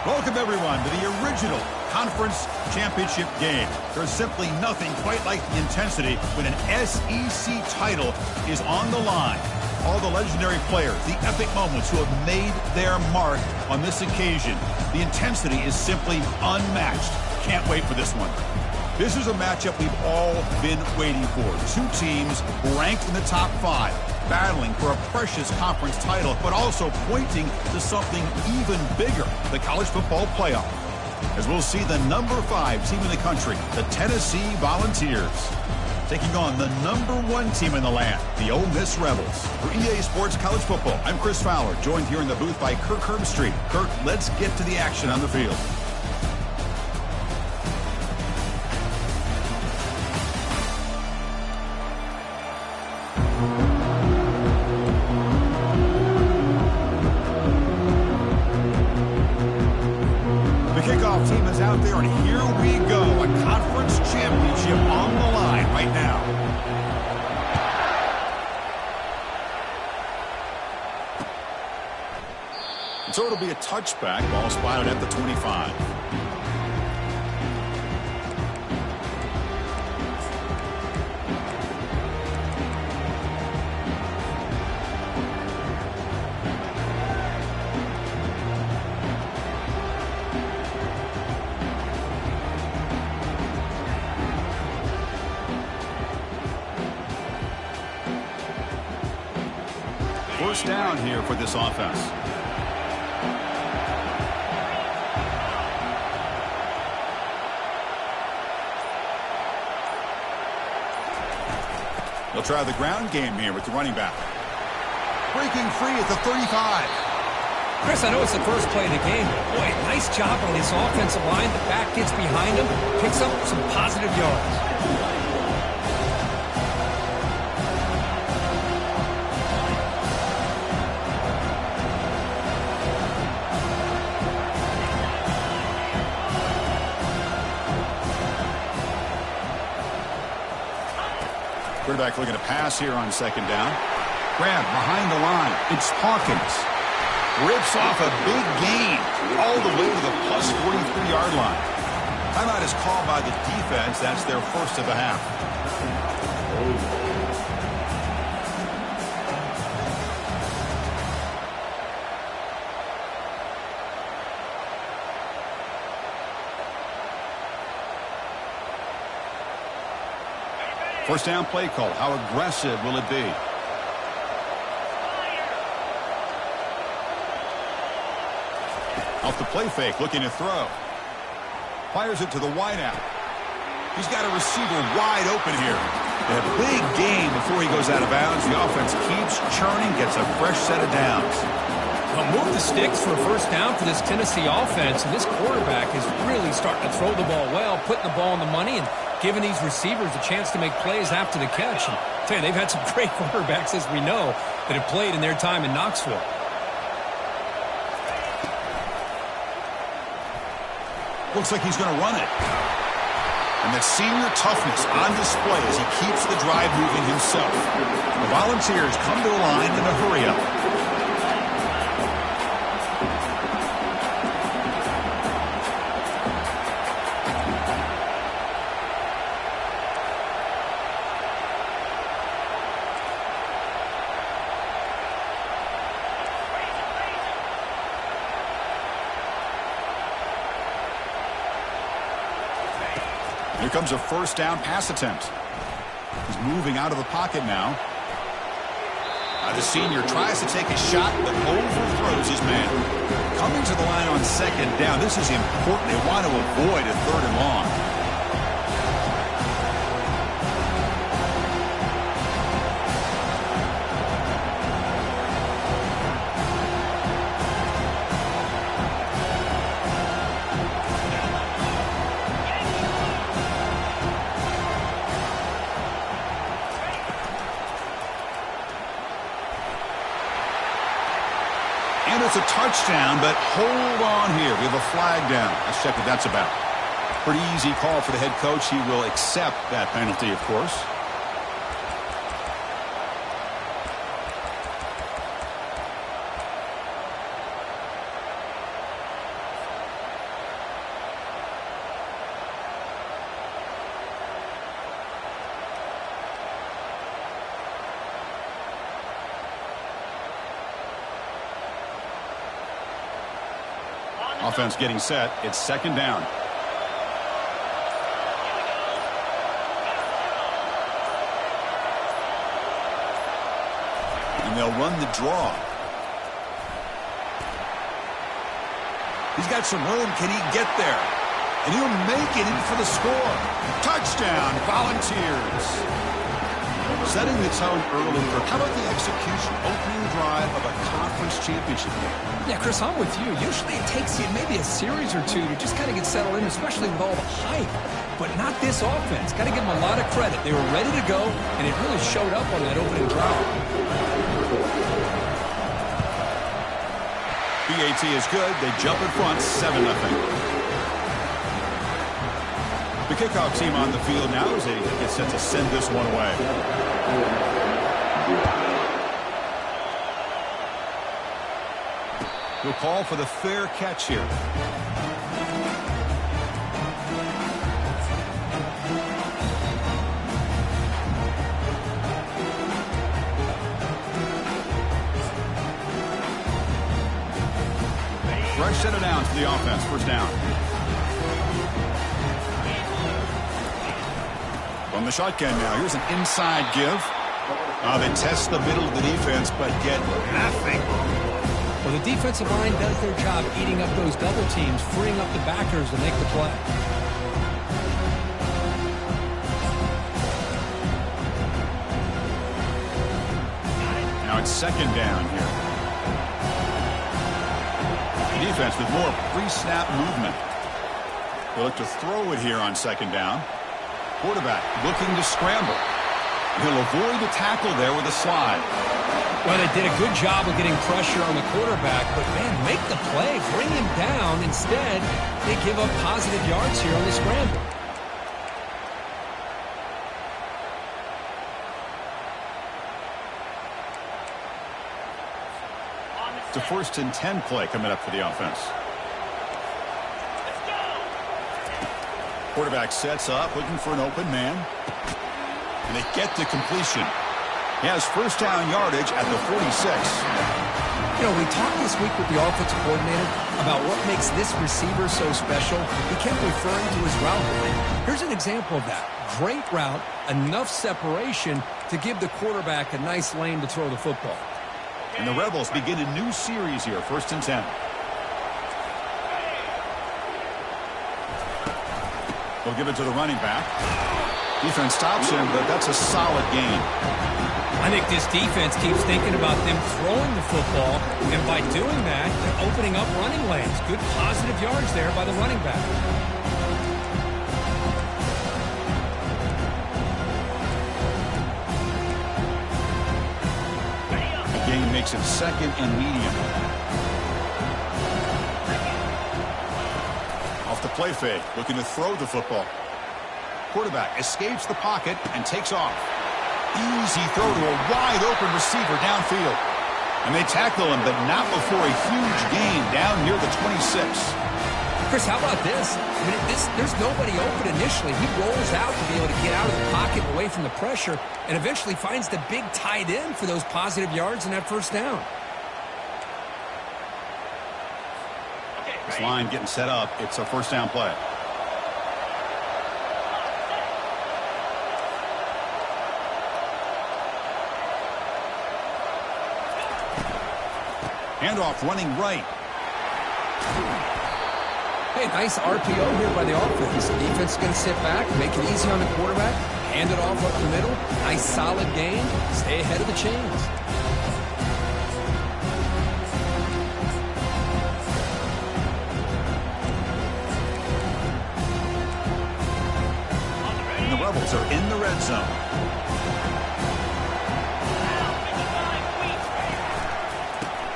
Welcome, everyone, to the original conference championship game. There's simply nothing quite like the intensity when an SEC title is on the line. All the legendary players, the epic moments who have made their mark on this occasion. The intensity is simply unmatched. Can't wait for this one. This is a matchup we've all been waiting for. Two teams ranked in the top 5, battling for a precious conference title, but also pointing to something even bigger, the college football playoff. As we'll see the number 5 team in the country, the Tennessee Volunteers, taking on the number 1 team in the land, the Ole Miss Rebels. For EA Sports College Football, I'm Chris Fowler, joined here in the booth by Kirk Herbstreit. Kirk, let's get to the action on the field. Team is out there, and here we go. A conference championship on the line right now. And so it'll be a touchback. Ball spotted at the 25. First down here for this offense. They'll try the ground game here with the running back. Breaking free at the 35. Chris, I know it's the first play of the game, but boy, nice job on this offensive line. The back gets behind him, picks up some positive yards. Quarterback looking to pass here on second down. Grab behind the line. It's Hawkins. Rips off a big gain all the way to the plus 43-yard line. Timeout is called by the defense. That's their first of the half. First down play call. How aggressive will it be? Off the play fake, looking to throw. Fires it to the wideout. He's got a receiver wide open here. A big gain before he goes out of bounds. The offense keeps churning, gets a fresh set of downs. Well, move the sticks for a first down for this Tennessee offense, and this quarterback is really starting to throw the ball well, putting the ball on the money, and giving these receivers a chance to make plays after the catch. And I tell you, they've had some great quarterbacks, as we know, that have played in their time in Knoxville. Looks like he's going to run it. And the senior toughness on display as he keeps the drive moving himself. The Volunteers come to the line in a hurry-up. Here comes a first down pass attempt. He's moving out of the pocket now. The senior tries to take a shot, but overthrows his man. Coming to the line on second down. This is important. They want to avoid a third and long. And it's a touchdown, but hold on here. We have a flag down. Let's check what that's about. Pretty easy call for the head coach. He will accept that penalty, of course. Offense getting set. It's second down. And they'll run the draw. He's got some room. Can he get there? And he'll make it in for the score. Touchdown, Volunteers. Setting the tone early. How about the execution? Opening drive of a conference championship game. Yeah, Chris, I'm with you. Usually it takes you maybe a series or two to just kind of get settled in, especially with all the hype. But not this offense. Got to give them a lot of credit. They were ready to go, and it really showed up on that opening drive. BAT is good. They jump in front, 7-0. The kickoff team on the field now as they get set to send this one away. We'll call for the fair catch here. Fresh set of downs for the offense. First down. From the shotgun now. Here's an inside give. They test the middle of the defense, but get nothing. Well, the defensive line does their job eating up those double teams, freeing up the backers to make the play. Now it's second down here. The defense with more pre-snap movement. They'll look to throw it here on second down. Quarterback looking to scramble. He'll avoid the tackle there with a slide. Well, they did a good job of getting pressure on the quarterback, but, man, make the play, bring him down. Instead, they give up positive yards here on the scramble. It's a 1st and 10 play coming up for the offense. Quarterback sets up, looking for an open man. And they get the completion. He has first down yardage at the 46. You know, we talked this week with the offensive coordinator about what makes this receiver so special. He kept referring to his route line. Here's an example of that. Great route, enough separation to give the quarterback a nice lane to throw the football. And the Rebels begin a new series here, 1st and 10. They'll give it to the running back. Defense stops him, but that's a solid gain. I think this defense keeps thinking about them throwing the football, and by doing that, they're opening up running lanes. Good positive yards there by the running back. The gain makes it 2nd and medium. Off the play fake, looking to throw the football. Quarterback escapes the pocket and takes off. Easy throw to a wide-open receiver downfield. And they tackle him, but not before a huge gain down near the 26. Chris, how about this? I mean, there's nobody open initially. He rolls out to be able to get out of the pocket away from the pressure and eventually finds the big tight end for those positive yards in that first down. This line getting set up. It's a first down play. Handoff running right. Hey, nice RPO here by the offense. The defense is going to sit back, make it easy on the quarterback, hand it off up the middle. Nice solid gain. Stay ahead of the chains. And the Rebels are in the red zone.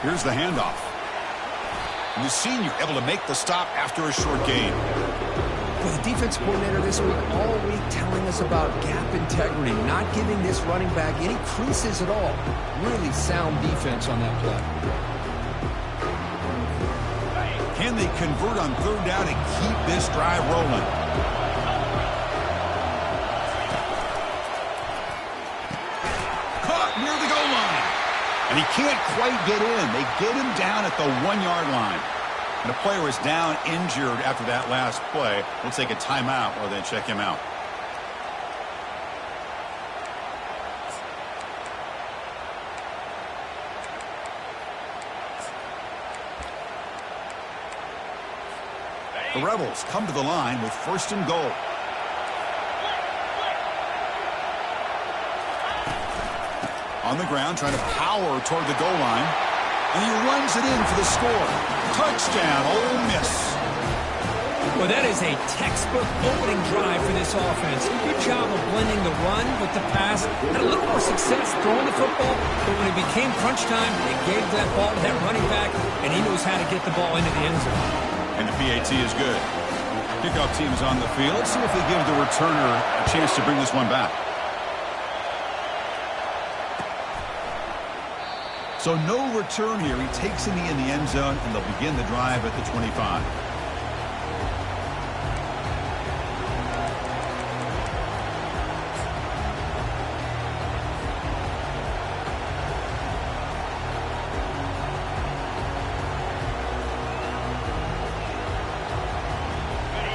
Here's the handoff. And the senior able to make the stop after a short gain. Well, the defense coordinator this week, all week telling us about gap integrity, not giving this running back any creases at all. Really sound defense on that play. Can they convert on 3rd down and keep this drive rolling? Caught near the goal line. And he can't quite get in. They get him down at the 1-yard line. And a player is down injured after that last play. We'll take a timeout or then check him out. The Rebels come to the line with 1st and goal. On the ground, trying to power toward the goal line. And he runs it in for the score. Touchdown, Ole Miss. Well, that is a textbook opening drive for this offense. Good job of blending the run with the pass. Had a little more success throwing the football, but when it became crunch time, they gave that ball to that running back, and he knows how to get the ball into the end zone. And the PAT is good. Kickoff team is on the field. Let's see if they give the returner a chance to bring this one back. So no return here. He takes it in the end zone, and they'll begin the drive at the 25.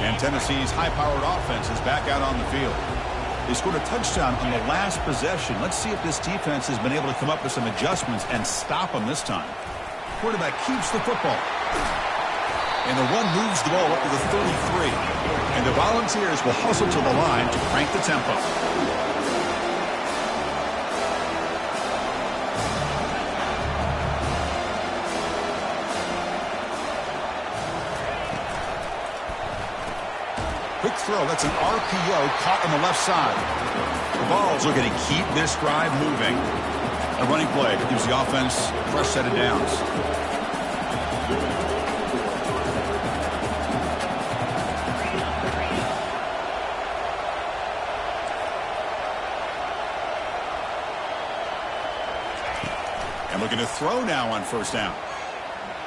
And Tennessee's high-powered offense is back out on the field. They scored a touchdown on the last possession. Let's see if this defense has been able to come up with some adjustments and stop them this time. Quarterback keeps the football. And the run moves the ball up to the 33. And the Volunteers will hustle to the line to crank the tempo. Quick throw. That's an RPO caught on the left side. The Vols are going to keep this drive moving. A running play gives the offense a fresh set of downs. And looking to throw now on 1st down.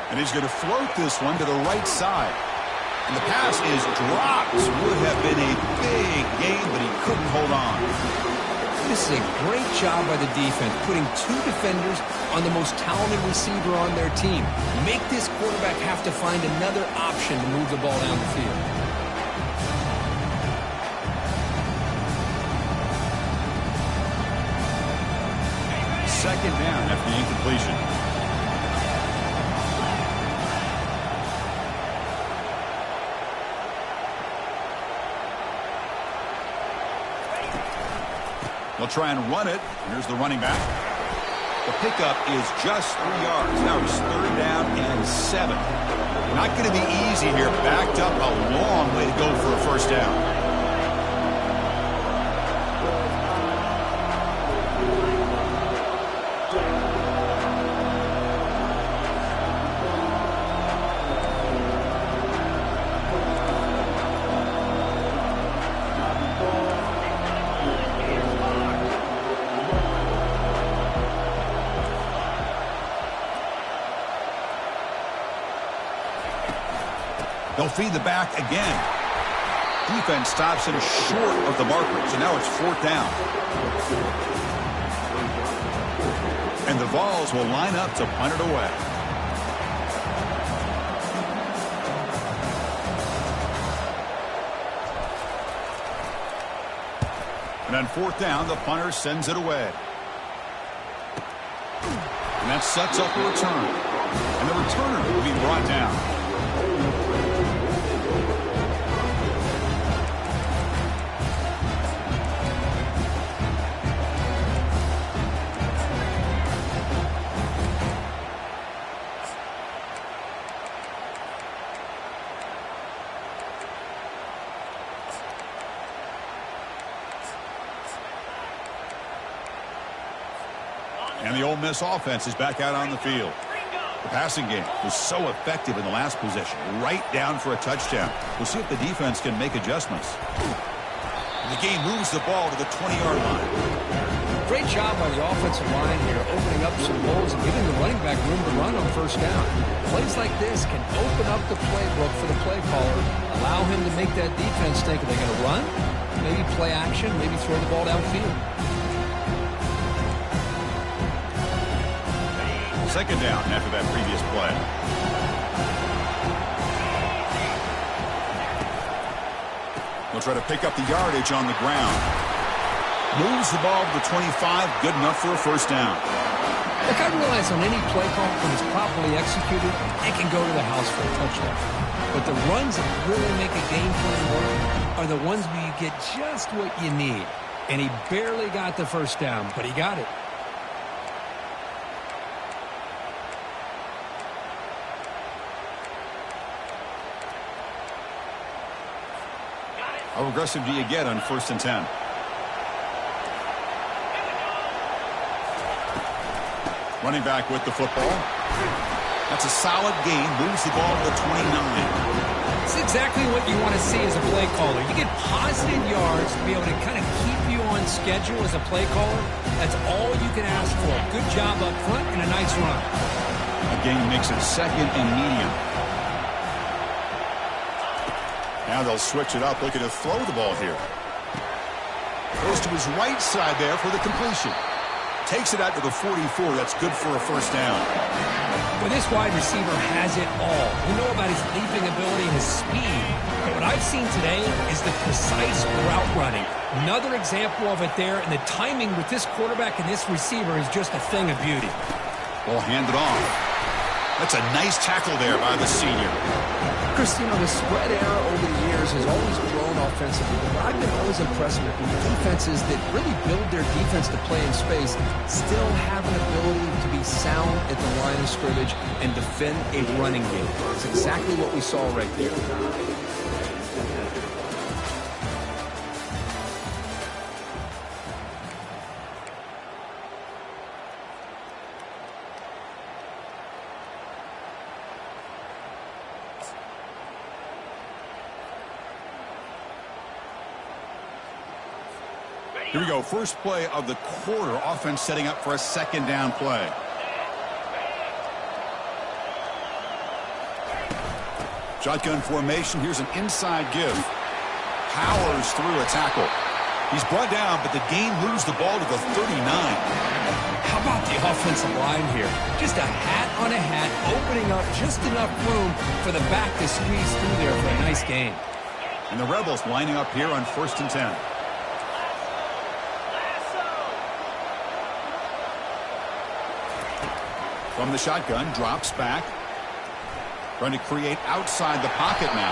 And he's going to float this one to the right side. And the pass is dropped. Would have been a big gain, but he couldn't hold on. This is a great job by the defense, putting 2 defenders on the most talented receiver on their team. Make this quarterback have to find another option to move the ball down the field. Second down after the incompletion. They'll try and run it. Here's the running back. The pickup is just 3 yards. Now it's 3rd down and 7. Not going to be easy here. Backed up a long way to go for a 1st down. They'll feed the back again. Defense stops him short of the marker, so now it's 4th down. And the Vols will line up to punt it away. And on 4th down, the punter sends it away. And that sets up a return. And the returner will be brought down. And the Ole Miss offense is back out on the field. The passing game was so effective in the last possession, right down for a touchdown. We'll see if the defense can make adjustments. The game moves the ball to the 20-yard line. Great job by the offensive line here, opening up some holes and giving the running back room to run on 1st down. Plays like this can open up the playbook for the play caller, allow him to make that defense think, are they going to run? Maybe play action, maybe throw the ball downfield. 2nd down after that previous play. He'll try to pick up the yardage on the ground. Moves the ball to the 25. Good enough for a first down. Look, I realize on any play call, when it's properly executed, it can go to the house for a touchdown. But the runs that really make a game plan work are the ones where you get just what you need. And he barely got the first down, but he got it. How aggressive do you get on 1st and 10? Running back with the football. That's a solid gain. Moves the ball to the 29. It's exactly what you want to see as a play caller. You get positive yards to be able to kind of keep you on schedule as a play caller. That's all you can ask for. Good job up front and a nice run. Again, makes it 2nd and medium. Now they'll switch it up, looking to throw the ball here. Goes to his right side there for the completion. Takes it out to the 44. That's good for a first down. Well, this wide receiver has it all. We know about his leaping ability and his speed. But what I've seen today is the precise route running. Another example of it there, and the timing with this quarterback and this receiver is just a thing of beauty. Ball handed off. That's a nice tackle there by the senior. Chris, you know, the spread era over the years has always grown offensively, but I've been always impressed with the defenses that really build their defense to play in space, still have an ability to be sound at the line of scrimmage and defend a running game. It's exactly what we saw right there. Here we go. First play of the quarter. Offense setting up for a 2nd down play. Shotgun formation. Here's an inside give. Powers through a tackle. He's brought down, but the gain moves the ball to the 39. How about the offensive line here? Just a hat on a hat, opening up just enough room for the back to squeeze through there for a nice gain. And the Rebels lining up here on 1st and 10. From the shotgun, drops back. Trying to create outside the pocket now.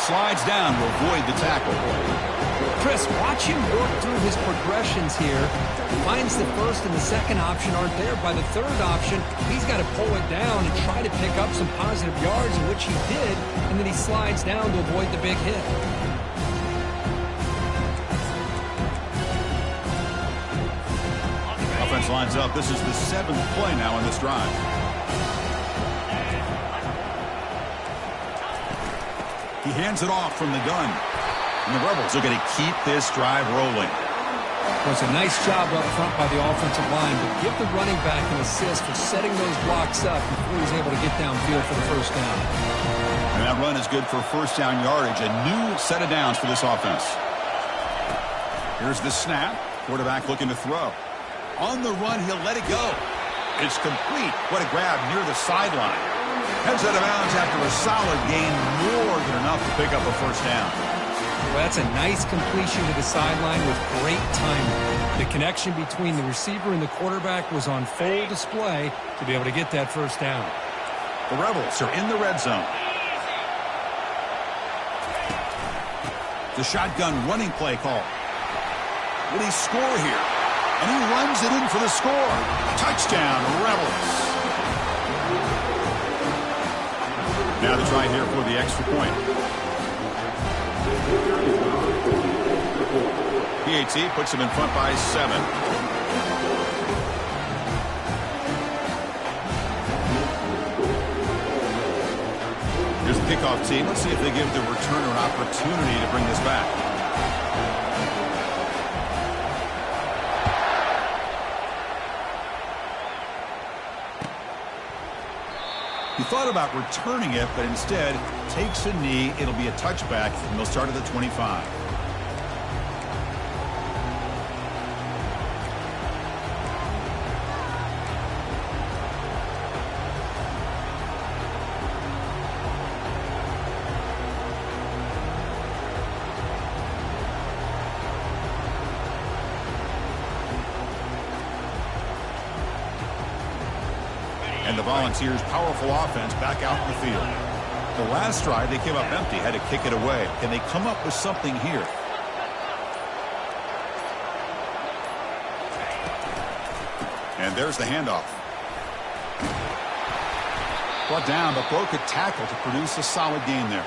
Slides down to avoid the tackle. Chris, watch him work through his progressions here. Finds the first and the second option aren't there. By the third option, he's got to pull it down and try to pick up some positive yards, in which he did, and then he slides down to avoid the big hit. Offense lines up. This is the 7th play now on this drive. He hands it off from the gun. And the Rebels are going to keep this drive rolling. Well, it's a nice job up front by the offensive line, but give the running back an assist for setting those blocks up before he's able to get downfield for the first down. And that run is good for first down yardage. A new set of downs for this offense. Here's the snap. Quarterback looking to throw. On the run, he'll let it go. It's complete. What a grab near the sideline. Heads out of bounds after a solid gain, more than enough to pick up a first down. Well, that's a nice completion to the sideline with great timing. The connection between the receiver and the quarterback was on full display to be able to get that first down. The Rebels are in the red zone. The shotgun running play call. Will he score here? And he runs it in for the score. Touchdown, Rebels. Now to try here for the extra point. PAT puts him in front by 7. Here's the kickoff team. Let's see if they give the returner an opportunity to bring this back. He thought about returning it, but instead takes a knee. It'll be a touchback, and they'll start at the 25. And the Volunteers' powerful offense back out in the field. The last drive, they came up empty, had to kick it away. Can they come up with something here? And there's the handoff. Brought down, but broke a tackle to produce a solid gain there.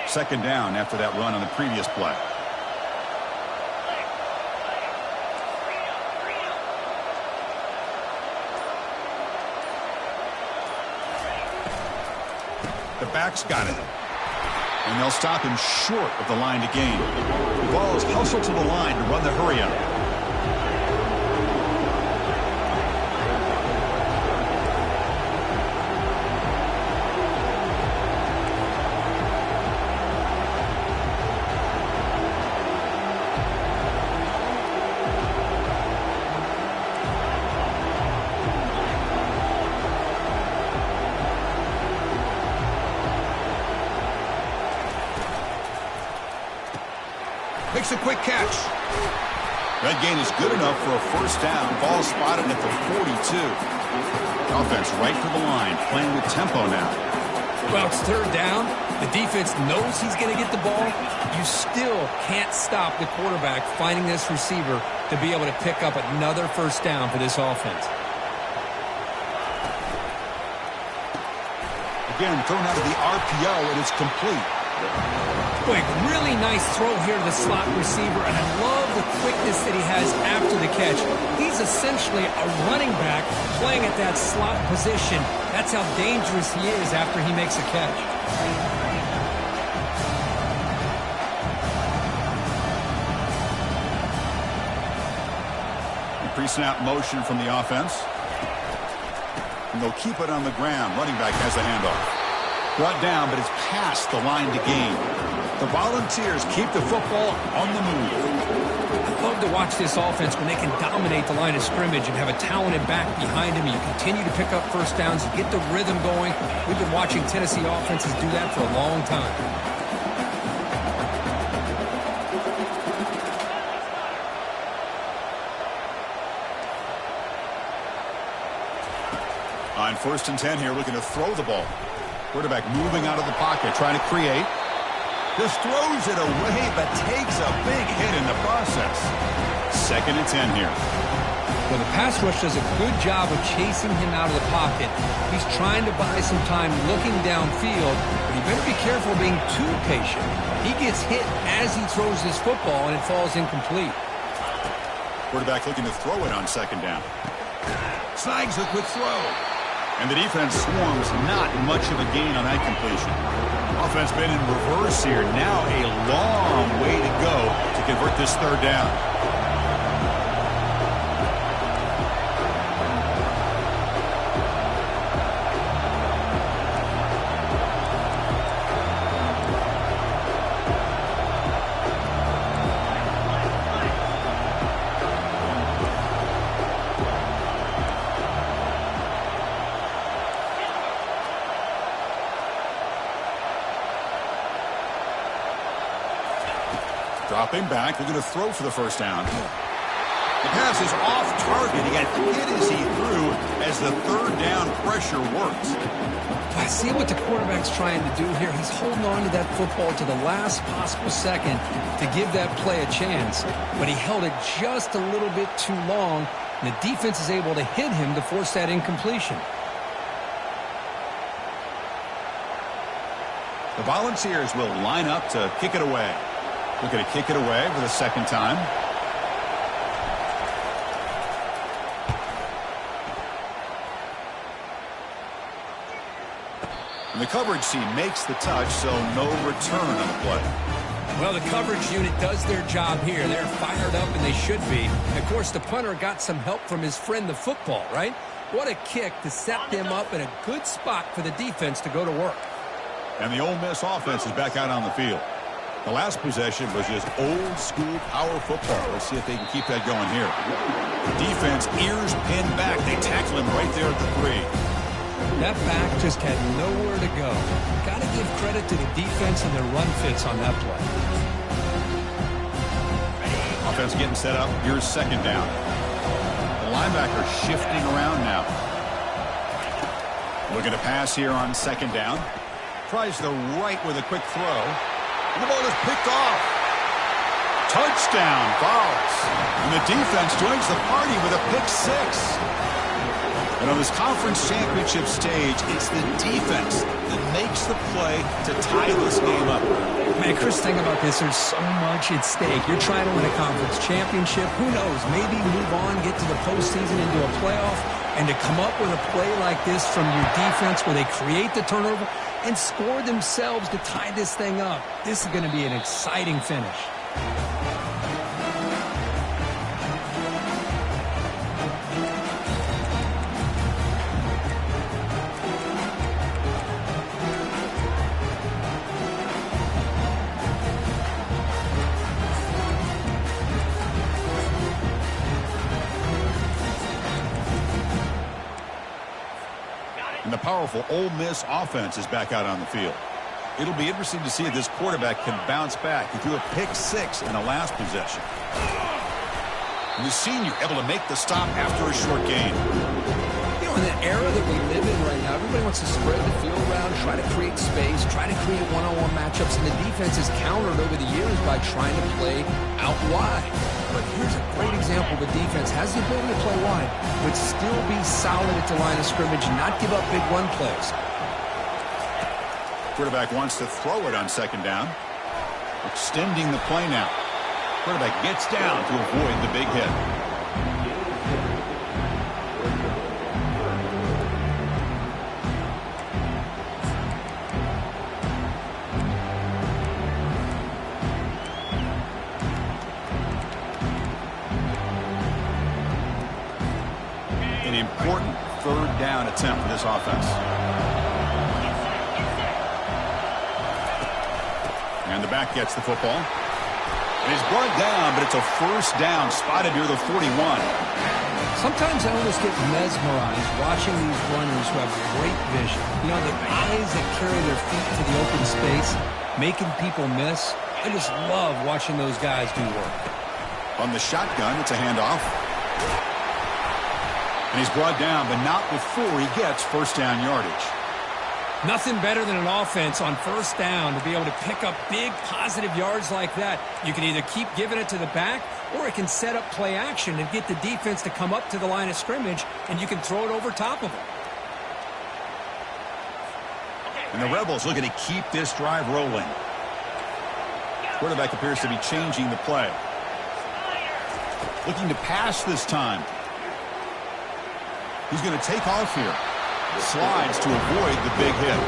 Second down after that run on the previous play. The back's got it. And they'll stop him short of the line to gain. The ball is hustled to the line to run the hurry up. Makes a quick catch. That gain is good enough for a first down. Ball spotted at the 42. Offense right to the line, playing with tempo now. Well, it's third down. The defense knows he's going to get the ball. You still can't stop the quarterback finding this receiver to be able to pick up another first down for this offense. Again, thrown out of the RPO, and it's complete. Quick, really nice throw here to the slot receiver, and I love the quickness that he has after the catch. He's essentially a running back playing at that slot position. That's how dangerous he is after he makes a catch. Pre-snap motion from the offense. And they'll keep it on the ground. Running back has the handoff. Brought down, but it's past the line to gain. The Volunteers keep the football on the move. I love to watch this offense when they can dominate the line of scrimmage and have a talented back behind him. You continue to pick up first downs and get the rhythm going. We've been watching Tennessee offenses do that for a long time. On 1st and 10 here, looking to throw the ball. Quarterback moving out of the pocket, trying to create. Just throws it away, but takes a big hit in the process. 2nd and 10 here. Well, the pass rush does a good job of chasing him out of the pocket. He's trying to buy some time looking downfield, but he better be careful being too patient. He gets hit as he throws this football, and it falls incomplete. Quarterback looking to throw it on 2nd down. Snags a quick throw. And the defense swarms, not much of a gain on that completion. Offense been in reverse here. Now a long way to go to convert this 3rd down. Dropping back, they're going to throw for the 1st down. The pass is off target. He got hit as he threw as the 3rd down pressure works. I see what the quarterback's trying to do here. He's holding on to that football to the last possible second to give that play a chance. But he held it just a little bit too long, and the defense is able to hit him to force that incompletion. The Volunteers will line up to kick it away. Looking to kick it away for the 2nd time. And the coverage team makes the touch, so no return on the play. Well, the coverage unit does their job here. They're fired up, and they should be. Of course, the punter got some help from his friend, the football, right? What a kick to set them up in a good spot for the defense to go to work. And the Ole Miss offense is back out on the field. The last possession was just old-school power football. Let's see if they can keep that going here. The defense, ears pinned back. They tackle him right there at the 3. That back just had nowhere to go. Got to give credit to the defense and their run fits on that play. Offense getting set up. Here's second down. The linebacker shifting around now. Looking to pass here on second down. Tries the right with a quick throw. And the ball is picked off. Touchdown, Vols. And the defense joins the party with a pick six. And on this conference championship stage, it's the defense that makes the play to tie this game up. Man, Chris, think about this. There's so much at stake. You're trying to win a conference championship. Who knows? Maybe move on, get to the postseason, into a playoff. And to come up with a play like this from your defense where they create the turnover and score themselves to tie this thing up, this is going to be an exciting finish. And the powerful Ole Miss offense is back out on the field. It'll be interesting to see if this quarterback can bounce back. He threw a pick six in the last possession. And the senior able to make the stop after a short gain. You know, in the era that we live in right now, everybody wants to spread the field around, try to create space, try to create one-on-one matchups, and the defense has countered over the years by trying to play out wide. But here's a great example. The defense has the ability to play wide, but still be solid at the line of scrimmage and not give up big run plays. Quarterback wants to throw it on second down. Extending the play now. Quarterback gets down to avoid the big hit. An important third down attempt for this offense. And the back gets the football. And he's brought down, but it's a first down spotted near the 41. Sometimes I almost get mesmerized watching these runners who have great vision. You know, the eyes that carry their feet to the open space, making people miss. I just love watching those guys do work. On the shotgun, it's a handoff. And he's brought down, but not before he gets first down yardage. Nothing better than an offense on first down to be able to pick up big positive yards like that. You can either keep giving it to the back, or it can set up play action and get the defense to come up to the line of scrimmage, and you can throw it over top of them. And the Rebels looking to keep this drive rolling. Quarterback appears to be changing the play. Looking to pass this time. He's going to take off here. Slides to avoid the big hit.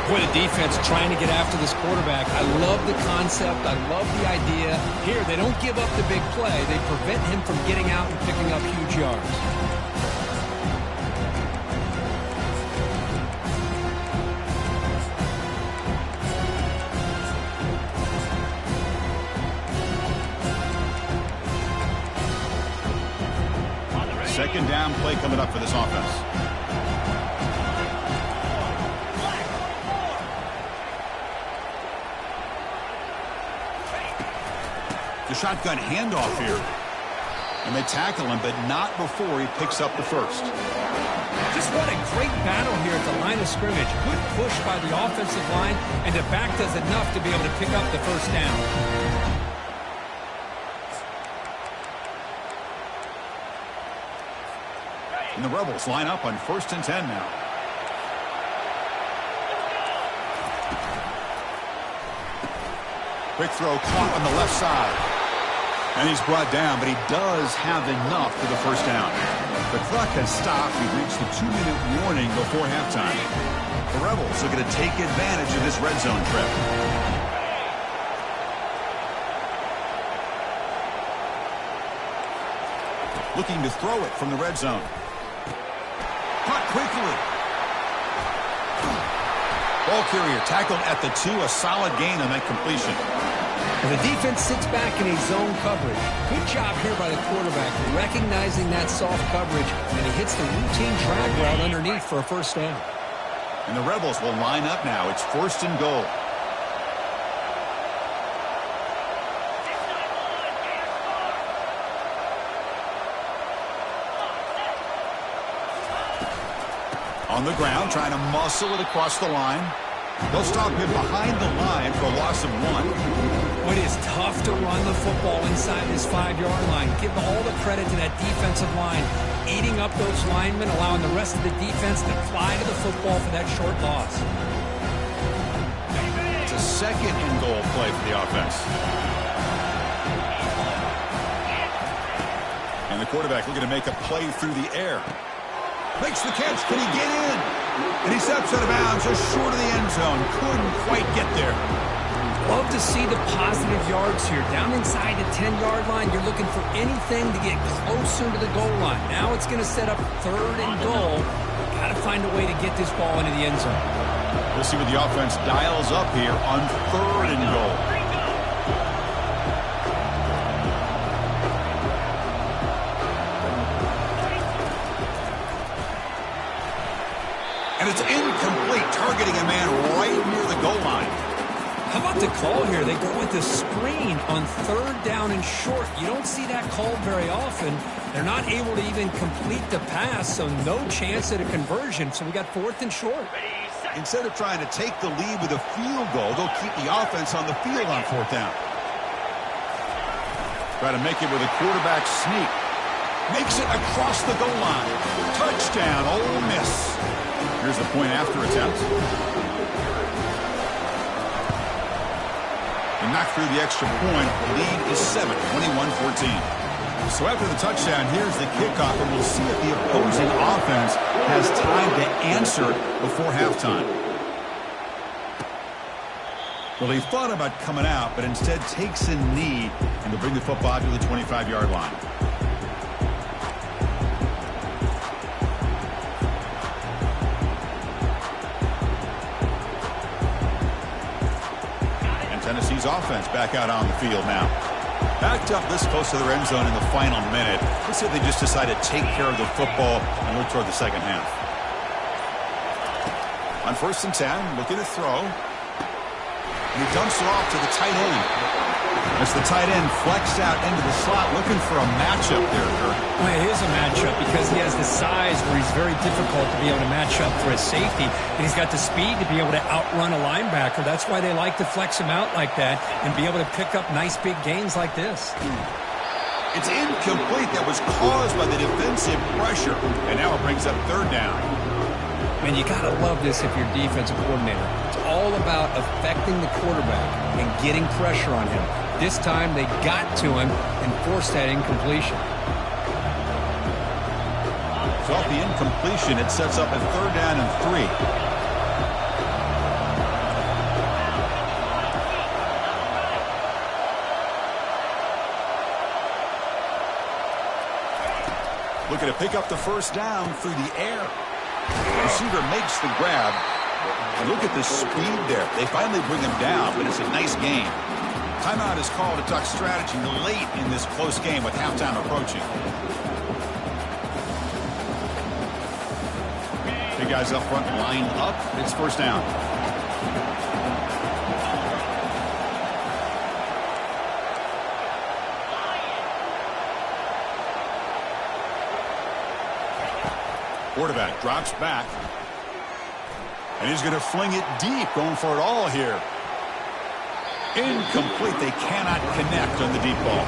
Boy, the defense trying to get after this quarterback. I love the concept. I love the idea. Here, they don't give up the big play. They prevent him from getting out and picking up huge yards. Second down play coming up for this offense. The shotgun handoff here. And they tackle him, but not before he picks up the first. Just what a great battle here at the line of scrimmage. Good push by the offensive line, and the back does enough to be able to pick up the first down. And the Rebels line up on 1st and 10 now. Quick throw caught on the left side. And he's brought down, but he does have enough for the first down. The clock has stopped. We've reached the 2-minute warning before halftime. The Rebels are going to take advantage of this red zone trip. Looking to throw it from the red zone. Caught quickly. Ball carrier tackled at the 2, a solid gain on that completion. And the defense sits back in a zone coverage. Good job here by the quarterback, recognizing that soft coverage, and he hits the routine drag route underneath for a first down. And the Rebels will line up now. It's 1st and goal. On the ground, trying to muscle it across the line. They'll stop him behind the line for a loss of 1. It is tough to run the football inside this 5-yard line. Give all the credit to that defensive line, eating up those linemen, allowing the rest of the defense to fly to the football for that short loss. It's a 2nd and goal play for the offense. And the quarterback looking to make a play through the air. Makes the catch. Can he get in? And he steps out of bounds just short of the end zone. Couldn't quite get there. Love to see the positive yards here. Down inside the 10-yard line, you're looking for anything to get closer to the goal line. Now it's going to set up 3rd and goal. Got to find a way to get this ball into the end zone. We'll see what the offense dials up here on 3rd and goal. And it's incomplete, targeting a man right near the goal line. How about the call here? They go with the screen on 3rd down and short. You don't see that called very often. They're not able to even complete the pass, so no chance at a conversion. So we got 4th and short. Instead of trying to take the lead with a field goal, they'll keep the offense on the field on 4th down. Try to make it with a quarterback sneak. Makes it across the goal line. Touchdown, Ole Miss. Here's the point after attempt. And knocked through the extra point. The lead is 7, 21-14. So after the touchdown, here's the kickoff, and we'll see if the opposing offense has time to answer before halftime. Well, he thought about coming out, but instead takes a knee and will bring the football to the 25-yard line. Tennessee's offense back out on the field now. Backed up this close to their end zone in the final minute. Let's see if they just decide to take care of the football and look toward the second half. On 1st and 10, looking to throw. And he dumps it off to the tight end. As the tight end flexed out into the slot, looking for a matchup there, Kurt. Well, it is a matchup because he has the size where he's very difficult to be able to match up for his safety. And he's got the speed to be able to outrun a linebacker. That's why they like to flex him out like that and be able to pick up nice big gains like this. It's incomplete. That was caused by the defensive pressure. And now it brings up 3rd down. Man, you got to love this if you're defensive coordinator. It's all about affecting the quarterback and getting pressure on him. This time they got to him and forced that incompletion. So off the incompletion, it sets up a 3rd down and 3. Looking to pick up the 1st down through the air. Receiver makes the grab. And look at the speed there. They finally bring him down, but it's a nice gain. Timeout is called to talk strategy late in this close game with halftime approaching. Big guys up front line up. It's 1st down. Quarterback drops back. And he's going to fling it deep, going for it all here. Incomplete. They cannot connect on the deep ball.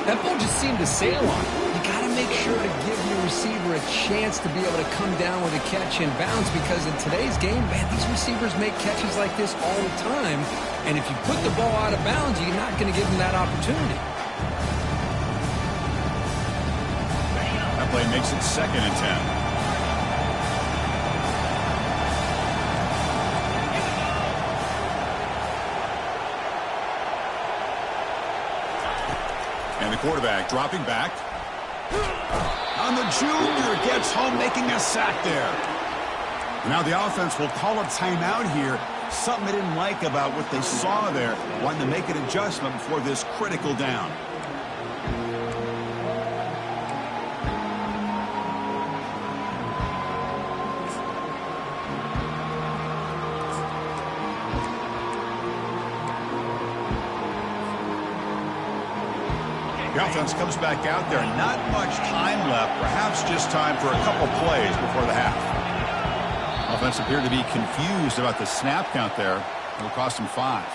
That ball just seemed to sail on. You got to make sure to give your receiver a chance to be able to come down with a catch in bounds, because in today's game, man, these receivers make catches like this all the time. And if you put the ball out of bounds, you're not going to give them that opportunity. That play makes it 2nd and 10. And the quarterback dropping back. On the junior, gets home, making a sack there. Now the offense will call a timeout here. Something they didn't like about what they saw there. Wanting to make an adjustment before this critical down. The offense comes back out there. Not much time left. Perhaps just time for a couple plays before the half. Offense appeared to be confused about the snap count there. It'll cost him 5.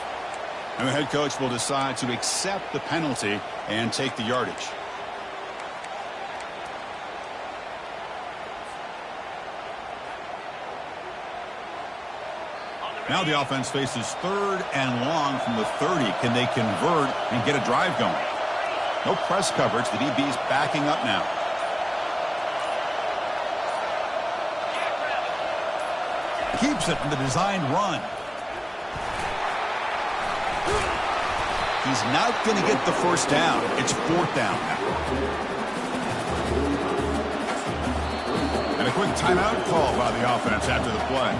And the head coach will decide to accept the penalty and take the yardage. Now the offense faces 3rd and long from the 30. Can they convert and get a drive going? No press coverage. The DB's backing up now. Keeps it in the designed run. He's not going to get the first down. It's 4th down now. And a quick timeout call by the offense after the play.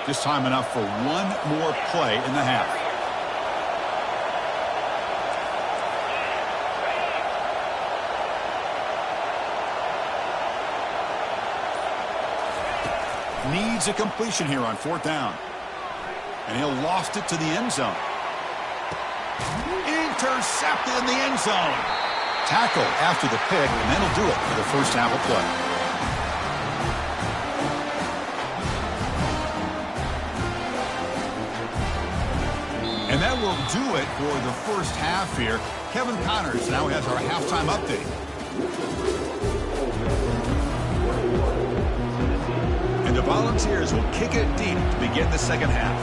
Just time enough for one more play in the half. Needs a completion here on 4th down. And he'll loft it to the end zone. Intercepted in the end zone. Tackle after the pick, and that'll do it for the first half of play. And that will do it for the first half here. Kevin Connors now has our halftime update. And the Volunteers will kick it deep to begin the second half.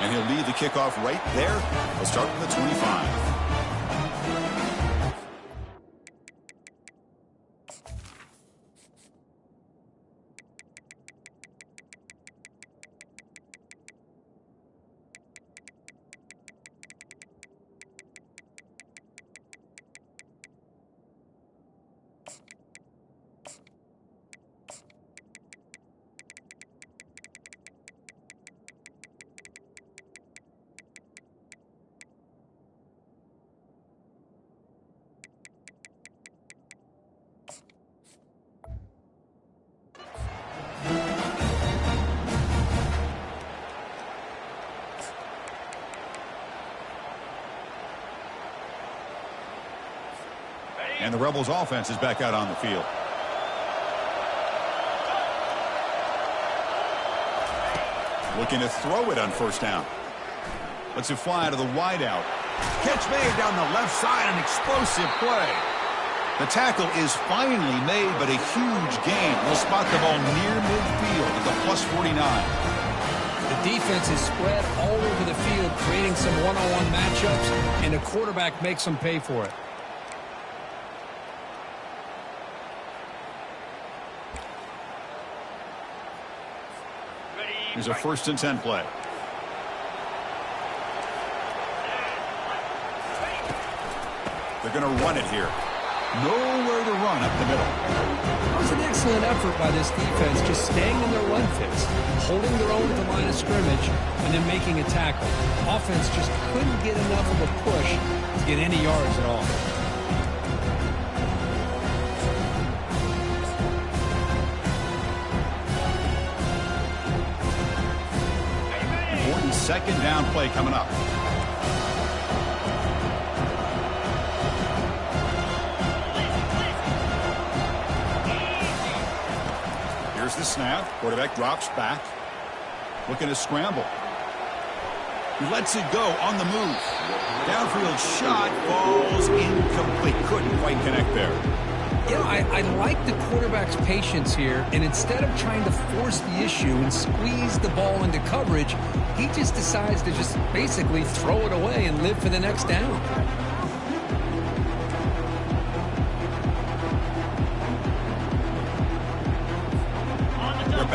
And he'll lead the kickoff right there. He'll start from the 25. And the Rebels offense is back out on the field. Looking to throw it on 1st down. Lets it fly to the wideout. Catch made down the left side, an explosive play. The tackle is finally made, but a huge gain. They'll spot the ball near midfield at the +49. The defense is spread all over the field, creating some one-on-one matchups, and the quarterback makes them pay for it. Here's a 1st and 10 play. They're going to run it here. Nowhere to run up the middle. That was an excellent effort by this defense, just staying in their run fits, holding their own at the line of scrimmage, and then making a tackle. Offense just couldn't get enough of a push to get any yards at all. Important 2nd down play coming up. Here's the snap. Quarterback drops back. Looking to scramble. He lets it go on the move. Downfield shot falls incomplete. Couldn't quite connect there. You know, I like the quarterback's patience here, and instead of trying to force the issue and squeeze the ball into coverage, he just decides to just basically throw it away and live for the next down.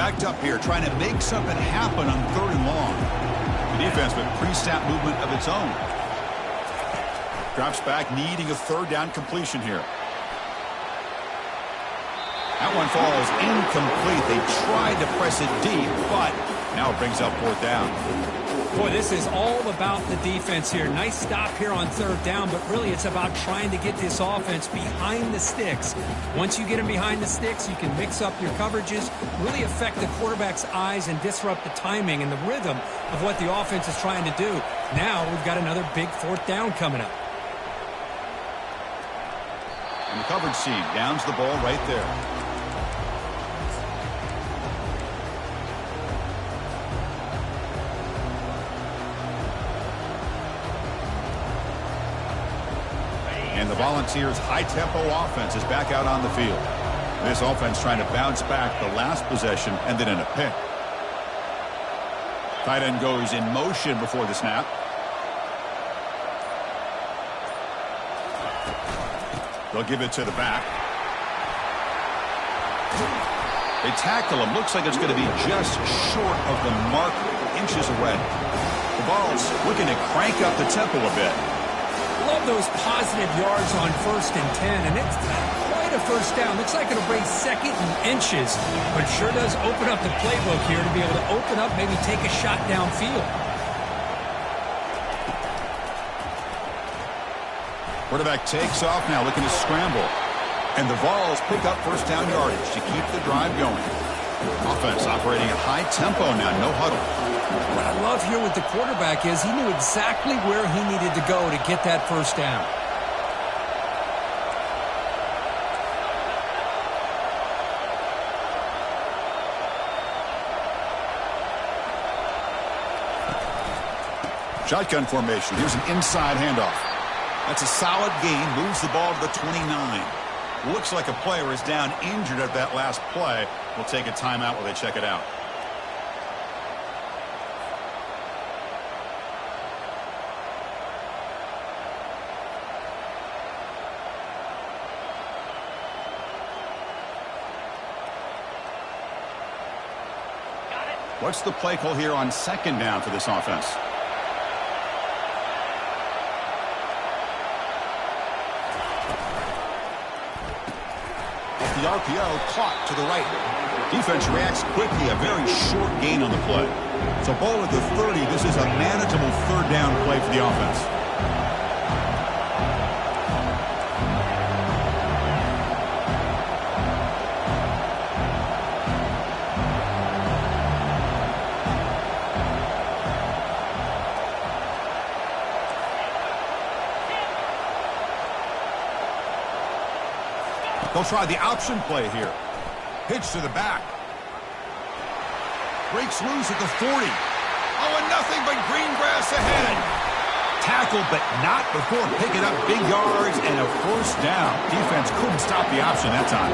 backed up here, trying to make something happen on 3rd and long. The defense with pre-snap movement of its own. Drops back, needing a 3rd down completion here. That one falls incomplete. They tried to press it deep, but now it brings up 4th down. Boy, this is all about the defense here. Nice stop here on 3rd down, but really it's about trying to get this offense behind the sticks. Once you get them behind the sticks, you can mix up your coverages, really affect the quarterback's eyes and disrupt the timing and the rhythm of what the offense is trying to do. Now we've got another big 4th down coming up. And the coverage seam downs the ball right there. And the Volunteers' high-tempo offense is back out on the field. This offense trying to bounce back the last possession and then in a pick. Tight end goes in motion before the snap. They'll give it to the back. They tackle him. Looks like it's going to be just short of the mark, inches away. The ball's looking to crank up the tempo a bit. Love those positive yards on 1st and 10, and it's quite a 1st down. Looks like it'll bring 2nd and inches, but it sure does open up the playbook here to be able to open up, maybe take a shot downfield. Quarterback takes off now, looking to scramble. And the Vols pick up 1st down yardage to keep the drive going. Offense operating at high tempo now, no huddle. What I love here with the quarterback is he knew exactly where he needed to go to get that 1st down. Shotgun formation. Here's an inside handoff. That's a solid gain. Moves the ball to the 29. Looks like a player is down injured at that last play. We'll take a timeout while they check it out. What's the play call here on 2nd down for this offense? The RPO caught to the right. Defense reacts quickly, a very short gain on the play. So ball at the 30, this is a manageable 3rd down play for the offense. They'll try the option play here. Pitch to the back. Breaks loose at the 40. Oh, and nothing but green grass ahead. Tackled, but not before picking up big yards and a 1st down. Defense couldn't stop the option that time.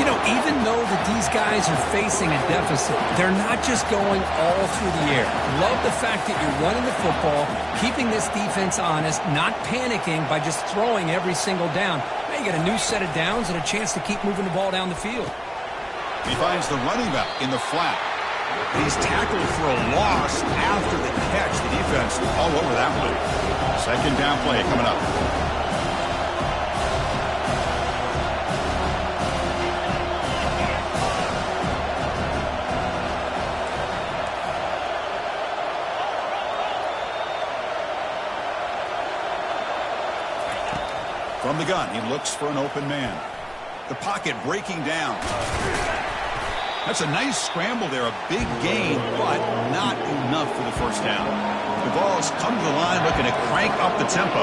You know, even though that these guys are facing a deficit, they're not just going all through the air. Love the fact that you're running the football, keeping this defense honest, not panicking by just throwing every single down. Now you got a new set of downs and a chance to keep moving the ball down the field. He finds the running back in the flat. He's tackled for a loss after the catch. The defense all over that one. 2nd down play coming up. From the gun, he looks for an open man. The pocket breaking down. That's a nice scramble there, a big gain, but not enough for the 1st down. The Vols come to the line looking to crank up the tempo.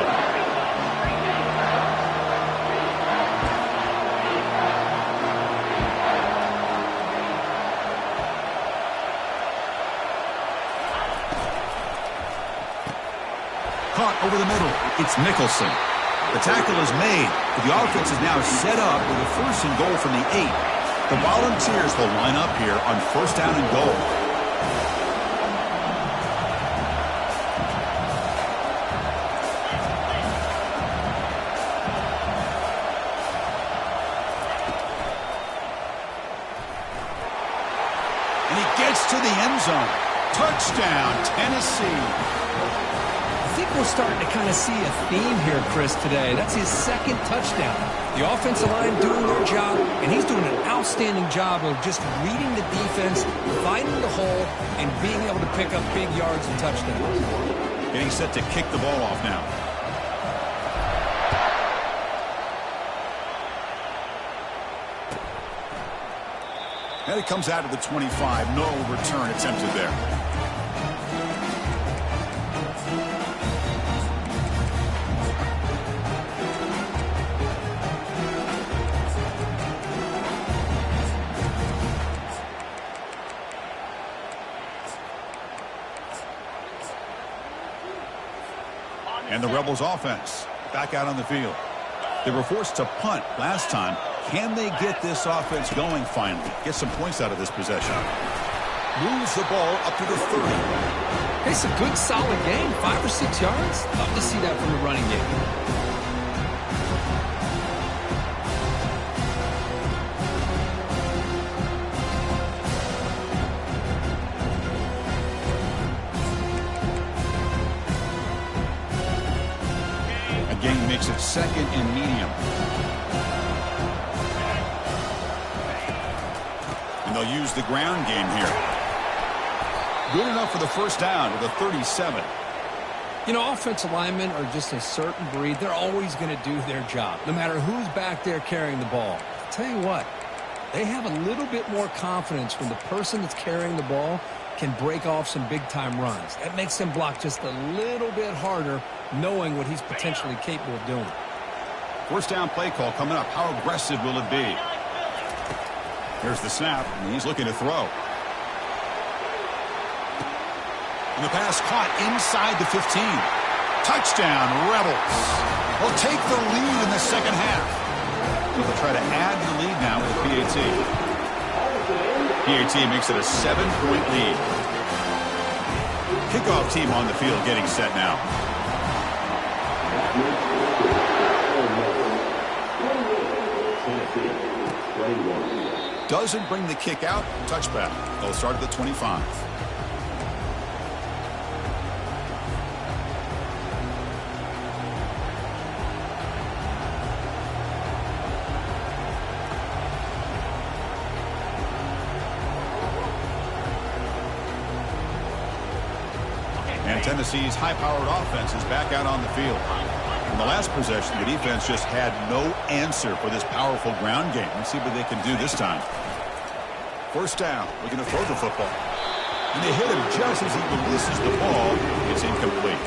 Caught over the middle. It's Nicholson. The tackle is made, but the offense is now set up with a 1st and goal from the 8. The Volunteers will line up here on 1st down and goal. And he gets to the end zone. Touchdown, Tennessee. I think we're starting to kind of see a theme here, Chris, today. That's his second touchdown. The offensive line doing their job, and he's doing an outstanding job of just reading the defense, finding the hole, and being able to pick up big yards and touchdowns. Getting set to kick the ball off now. And it comes out of the 25. No return attempted there. And the Rebels offense back out on the field. They were forced to punt last time. Can they get this offense going finally? Get some points out of this possession. Moves the ball up to the 30. It's a good, solid game. 5 or 6 yards. Love to see that from the running game. Again, makes it second and medium. And they'll use the ground game here. Good enough for the first down to the 37. You know, offensive linemen are just a certain breed. They're always going to do their job, no matter who's back there carrying the ball. I'll tell you what, they have a little bit more confidence when the person that's carrying the ball can break off some big-time runs. That makes them block just a little bit harder, knowing what he's potentially capable of doing. First down play call coming up. How aggressive will it be? Here's the snap, and he's looking to throw. And the pass caught inside the 15. Touchdown, Rebels. They'll take the lead in the second half. So they'll try to add the lead now with PAT. PAT makes it a 7-point lead. Kickoff team on the field getting set now. Doesn't bring the kick out. Touchback. They'll start at the 25. And Tennessee's high-powered offense is back out on the field. In the last possession, the defense just had no answer for this powerful ground game. Let's see what they can do this time. First down. We're going to throw the football. And they hit him just as he releases the ball. It's incomplete.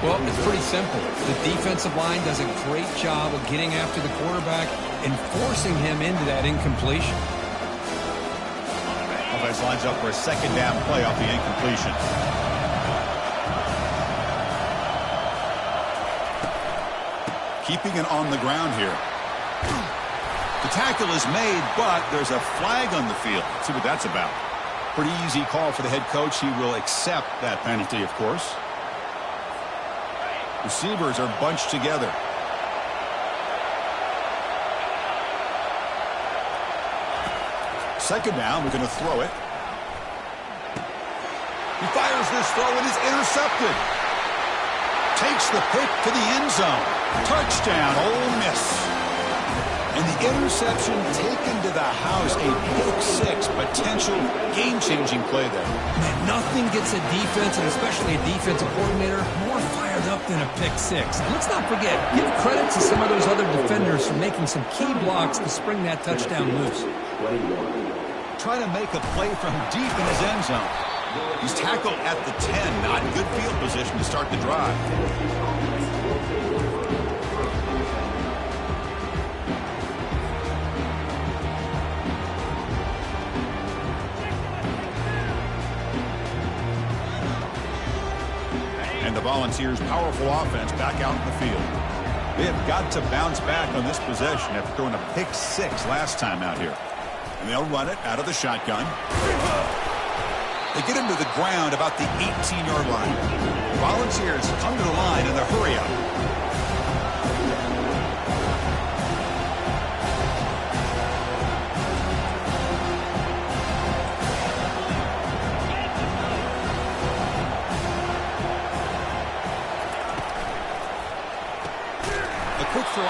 Well, it's pretty simple. The defensive line does a great job of getting after the quarterback and forcing him into that incompletion. Offense lines up for a second down play off the incompletion. Keeping it on the ground here. The tackle is made, but there's a flag on the field. Let's see what that's about. Pretty easy call for the head coach. He will accept that penalty, of course. Receivers are bunched together. Second down, we're going to throw it. He fires this throw and is intercepted. Takes the pick to the end zone. Touchdown, Ole Miss. And the interception taken to the house. A pick-6 potential game-changing play there. Man, nothing gets a defense, and especially a defensive coordinator, more fired up than a pick-6. And let's not forget, give credit to some of those other defenders for making some key blocks to spring that touchdown loose. Trying to make a play from deep in his end zone. He's tackled at the 10. Not in good field position to start the drive. And the Volunteers' powerful offense back out in the field. They have got to bounce back on this possession after throwing a pick-6 last time out here. And they'll run it out of the shotgun. They get him to the ground about the 18-yard line. Volunteers come to the line in the hurry-up.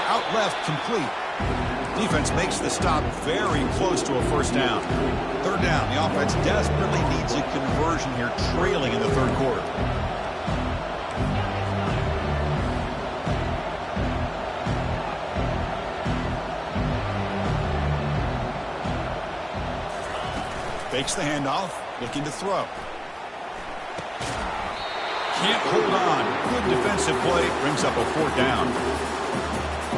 out left, complete. Defense makes the stop very close to a first down. Third down, the offense desperately needs a conversion here, trailing in the third quarter. Fakes the handoff, looking to throw. Can't hold on. Good defensive play, brings up a fourth down.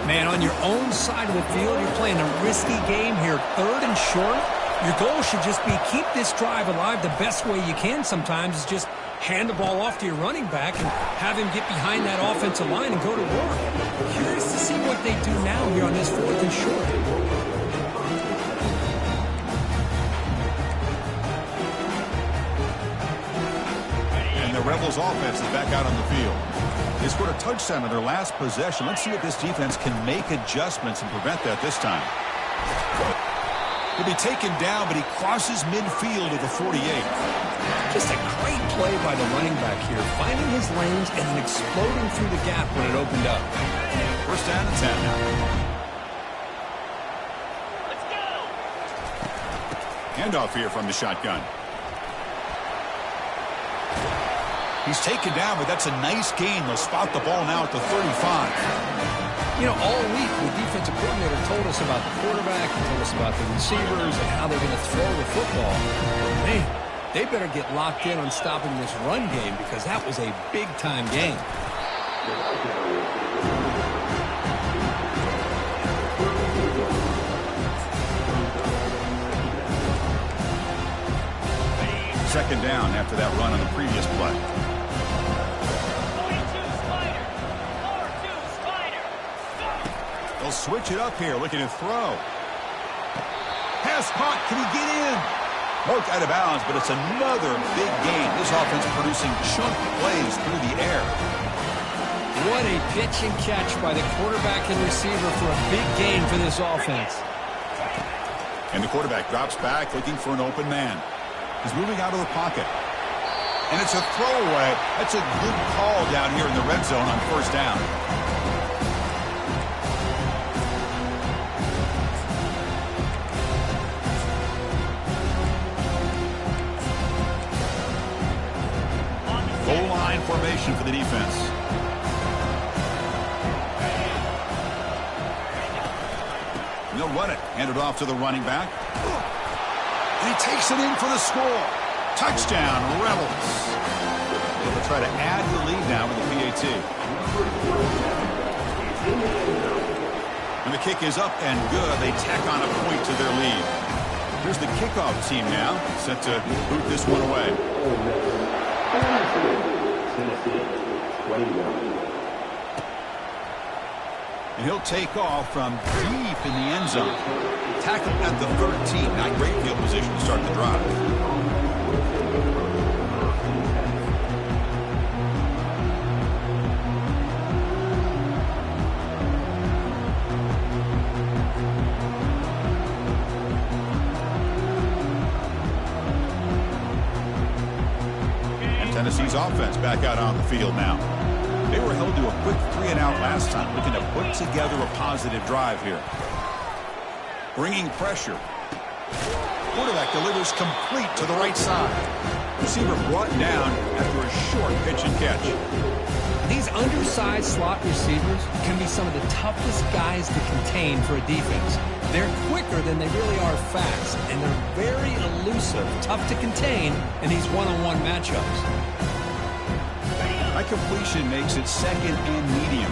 Man, on your own side of the field, you're playing a risky game here. Third and short. Your goal should just be keep this drive alive the best way you can sometimes is just hand the ball off to your running back and have him get behind that offensive line and go to work. Curious to see what they do now here on this fourth and short. The Rebels offense is back out on the field. They scored a touchdown in their last possession. Let's see if this defense can make adjustments and prevent that this time. He'll be taken down, but he crosses midfield at the 48. Just a great play by the running back here, finding his lanes and then exploding through the gap when it opened up. First down and 10 now. Let's go. Handoff here from the shotgun. He's taken down, but that's a nice gain. They'll spot the ball now at the 35. You know, all week the defensive coordinator told us about the quarterback, he told us about the receivers and how they're going to throw the football. Man, they better get locked in on stopping this run game because that was a big-time game. Second down after that run on the previous play. They'll switch it up here, looking to throw. Pass caught. Can he get in? Marked out of bounds, but it's another big gain. This offense producing chunk plays through the air. What a pitch and catch by the quarterback and receiver for a big gain for this offense. And the quarterback drops back, looking for an open man. He's moving out of the pocket. And it's a throwaway. That's a good call down here in the red zone on first down. Goal line formation for the defense. And they'll run it. Hand it off to the running back. And he takes it in for the score. Touchdown, Rebels. They'll try to add the lead now with the PAT. And the kick is up and good. They tack on a point to their lead. Here's the kickoff team now, set to boot this one away. And he'll take off from deep in the end zone. Tackled at the 13. Not great field position to start the drive. Tennessee's offense back out on the field now. They were held to a quick 3-and-out last time, looking to put together a positive drive here. Bringing pressure. Quarterback delivers complete to the right side. Receiver brought down after a short pitch and catch. These undersized slot receivers can be some of the toughest guys to contain for a defense. They're quicker than they really are fast, and they're very elusive, tough to contain in these one-on-one matchups. That completion makes it second and medium.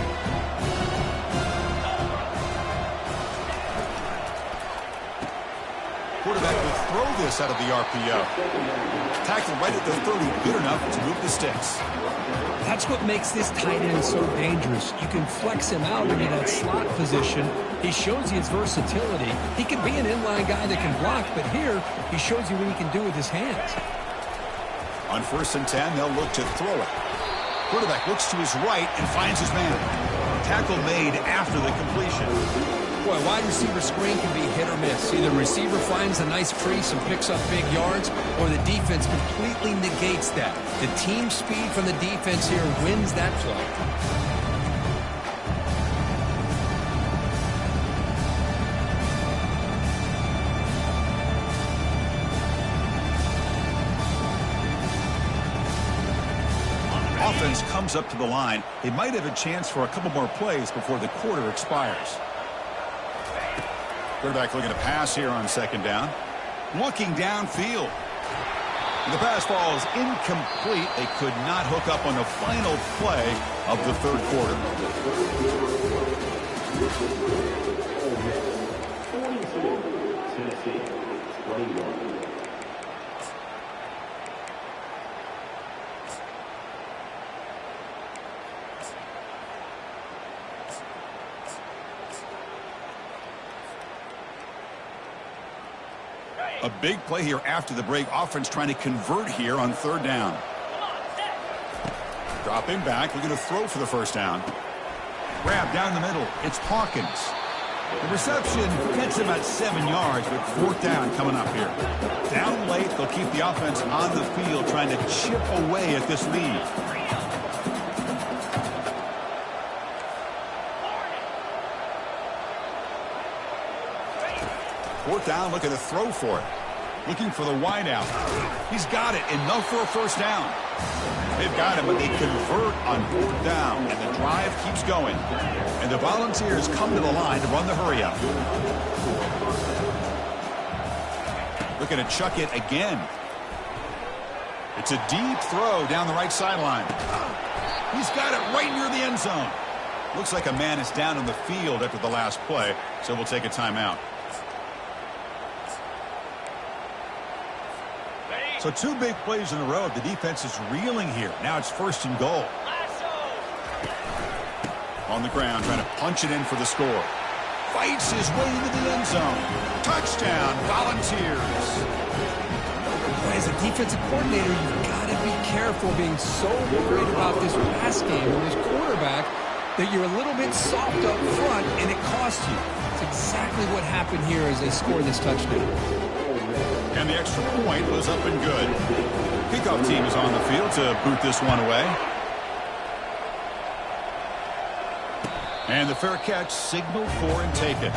Quarterback will throw this out of the RPO. Tackle right at the 30, good enough to move the sticks. That's what makes this tight end so dangerous. You can flex him out into that slot position. He shows you his versatility. He can be an inline guy that can block, but here he shows you what he can do with his hands. On 1st and 10, they'll look to throw it. Quarterback looks to his right and finds his man. Tackle made after the completion. Boy, wide receiver screen can be hit or miss. Either receiver finds a nice crease and picks up big yards, or the defense completely negates that. The team speed from the defense here wins that play. offense comes up to the line, they might have a chance for a couple more plays before the quarter expires. Quarterback looking to pass here on second down. Looking downfield. The pass falls incomplete. They could not hook up on the final play of the third quarter. 42, Tennessee, 21. A big play here after the break. Offense trying to convert here on third down. Dropping back, looking to throw for the first down. Grab down the middle. It's Hawkins. The reception gets him at 7 yards, but fourth down coming up here. Down late, they'll keep the offense on the field trying to chip away at this lead. Fourth down, looking to throw for it. Looking for the wideout. He's got it. Enough for a first down. They've got it, but they convert on fourth down, and the drive keeps going. And the Volunteers come to the line to run the hurry-up. Looking to chuck it again. It's a deep throw down the right sideline. He's got it right near the end zone. Looks like a man is down on the field after the last play, so we'll take a timeout. So 2 big plays in a row. The defense is reeling here. Now it's first and goal. On the ground, trying to punch it in for the score. Fights his way into the end zone. Touchdown, Volunteers. As a defensive coordinator, you've got to be careful being so worried about this pass game or this quarterback that you're a little bit soft up front and it costs you. It's exactly what happened here as they scored this touchdown. And the extra point was up and good. Kickoff team is on the field to boot this one away. And the fair catch signaled for and taken.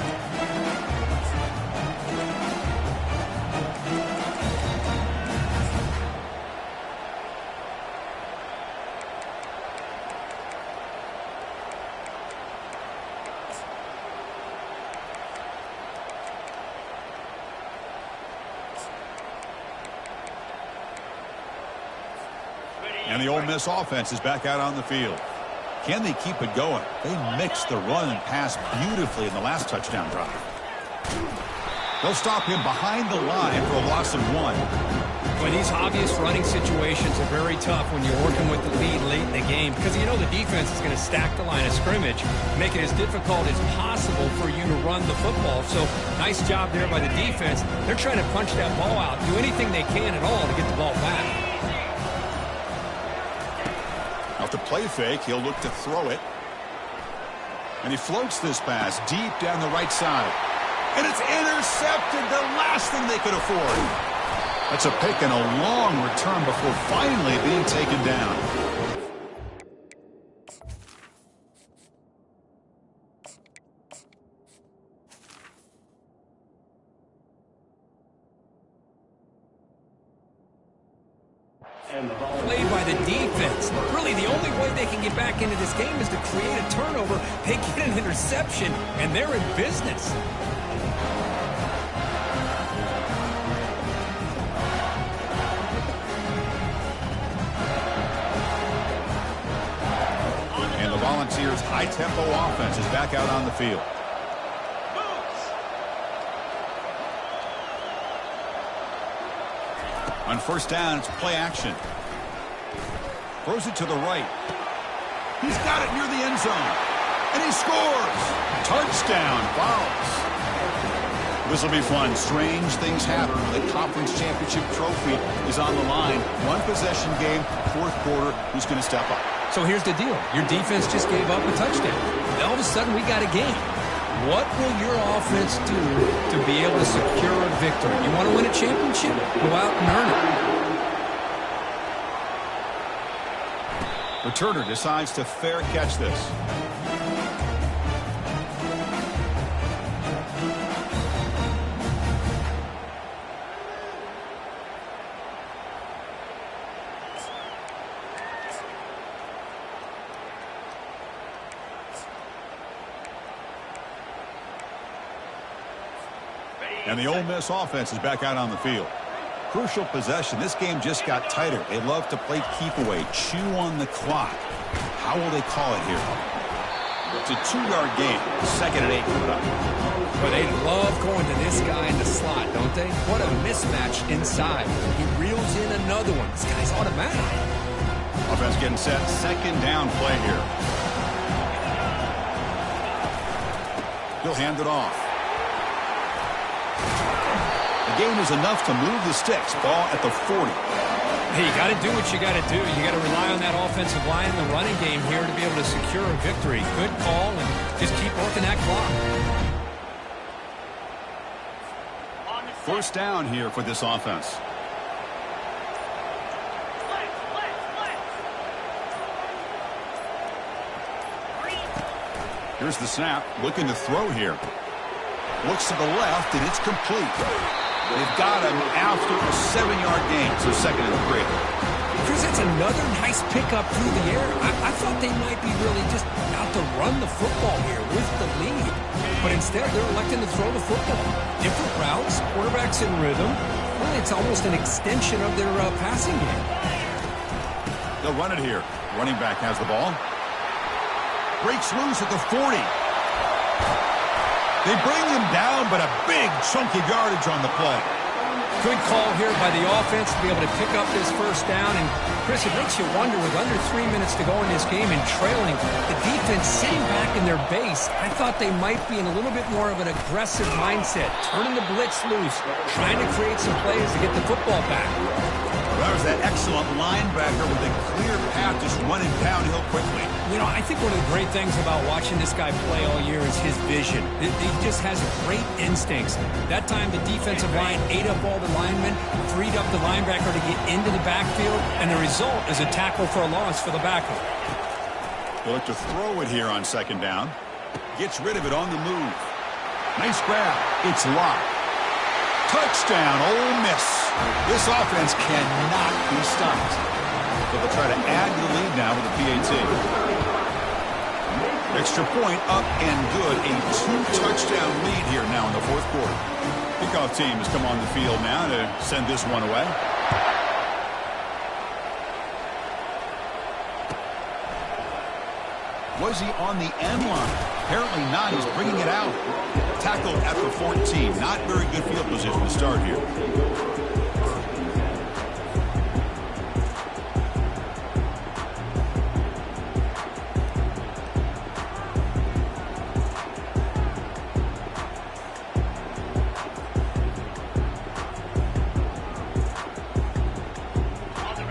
And the Ole Miss offense is back out on the field. Can they keep it going? They mixed the run and pass beautifully in the last touchdown drive. They'll stop him behind the line for a loss of 1. Well, these obvious running situations are very tough when you're working with the lead late in the game because you know the defense is going to stack the line of scrimmage, make it as difficult as possible for you to run the football. So nice job there by the defense. They're trying to punch that ball out, do anything they can at all to get the ball back. Off the play fake, he'll look to throw it. And he floats this pass deep down the right side. And it's intercepted, the last thing they could afford. That's a pick and a long return before finally being taken down. Played by the defense. Really, the only way they can get back into this game is to create a turnover. They get an interception, and they're in business. And the Volunteers' high-tempo offense is back out on the field. On first down, it's play action. Throws it to the right. He's got it near the end zone. And he scores. Touchdown, Vols. This will be fun. Strange things happen when the conference championship trophy is on the line. One possession game, fourth quarter. Who's going to step up? So here's the deal. Your defense just gave up a touchdown. All of a sudden, we got a game. What will your offense do to be able to secure a victory? You want to win a championship? Go out and earn it. Returner decides to fair catch this. And the Ole Miss offense is back out on the field. Crucial possession. This game just got tighter. They love to play keep away, chew on the clock. How will they call it here? It's a 2-yard game. 2nd and 8 coming up. Well, they love going to this guy in the slot, don't they? What a mismatch inside. He reels in another one. This guy's automatic. Offense getting set. 2nd down play here. He'll hand it off. The game is enough to move the sticks. Ball at the 40. Hey, you got to do what you got to do. You got to rely on that offensive line in the running game here to be able to secure a victory. Good call, and just keep working that clock. 1st down here for this offense. Here's the snap. Looking to throw here. Looks to the left, and it's complete. They've got him after a 7-yard gain, so 2nd and 3. Chris, that's another nice pickup through the air. I thought they might be really just out to run the football here with the lead. But instead, they're electing to throw the football. Different routes, quarterbacks in rhythm. Really, it's almost an extension of their passing game. They'll run it here. Running back has the ball. Breaks loose at the 40. They bring him down, but a big chunk of yardage on the play. Good call here by the offense to be able to pick up this 1st down. And, Chris, it makes you wonder, with under 3 minutes to go in this game and trailing, the defense sitting back in their base, I thought they might be in a little bit more of an aggressive mindset, turning the blitz loose, trying to create some plays to get the football back. That was that excellent linebacker with a clear path just running downhill quickly. You know, I think one of the great things about watching this guy play all year is his vision. He just has great instincts. That time the defensive line ate up all the linemen, freed up the linebacker to get into the backfield, and the result is a tackle for a loss for the backer. They'll look to throw it here on 2nd down. Gets rid of it on the move. Nice grab. It's locked. Touchdown, Ole Miss. This offense cannot be stopped. So they'll try to add to the lead now with the PAT. Extra point up and good. A 2-touchdown lead here now in the 4th quarter. Kickoff team has come on the field now to send this one away. Was he on the end line? Apparently not. He's bringing it out. Tackled at the 14. Not very good field position to start here.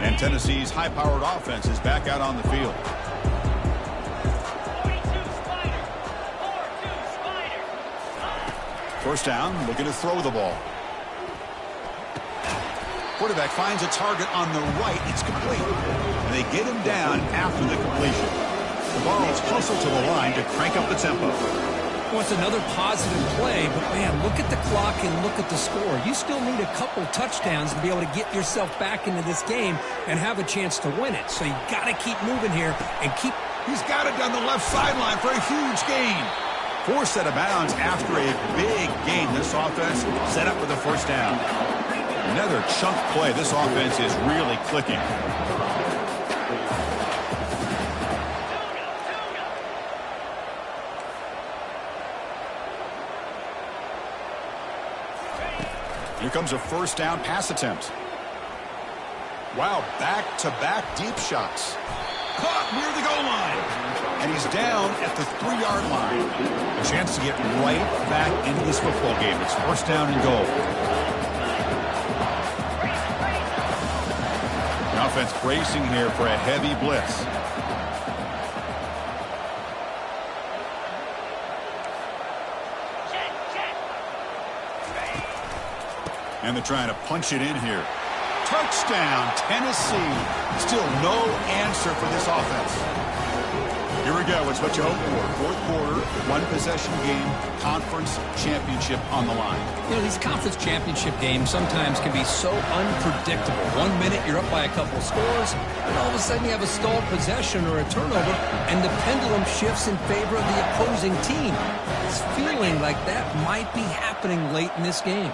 And Tennessee's high-powered offense is back out on the field. First down, looking to throw the ball. Quarterback finds a target on the right. It's complete. And they get him down after the completion. The Vols hustle to the line to crank up the tempo. Well, it's another positive play, but, man, look at the clock and look at the score. You still need a couple touchdowns to be able to get yourself back into this game and have a chance to win it. So you got to keep moving here and keep... He's got it down the left sideline for a huge gain. Forced out of bounds after a big gain. This offense set up with a 1st down. Another chunk play. This offense is really clicking. Here comes a 1st down pass attempt. Wow, back-to-back deep shots. Caught near the goal line. And he's down at the 3-yard line. A chance to get right back into this football game. It's 1st down and goal. The offense bracing here for a heavy blitz. And they're trying to punch it in here. Touchdown, Tennessee. Still no answer for this offense. Here we go. It's what you hope for. Fourth quarter, one-possession game, conference championship on the line. You know, these conference championship games sometimes can be so unpredictable. 1 minute you're up by a couple scores, and all of a sudden you have a stalled possession or a turnover, and the pendulum shifts in favor of the opposing team. It's feeling like that might be happening late in this game.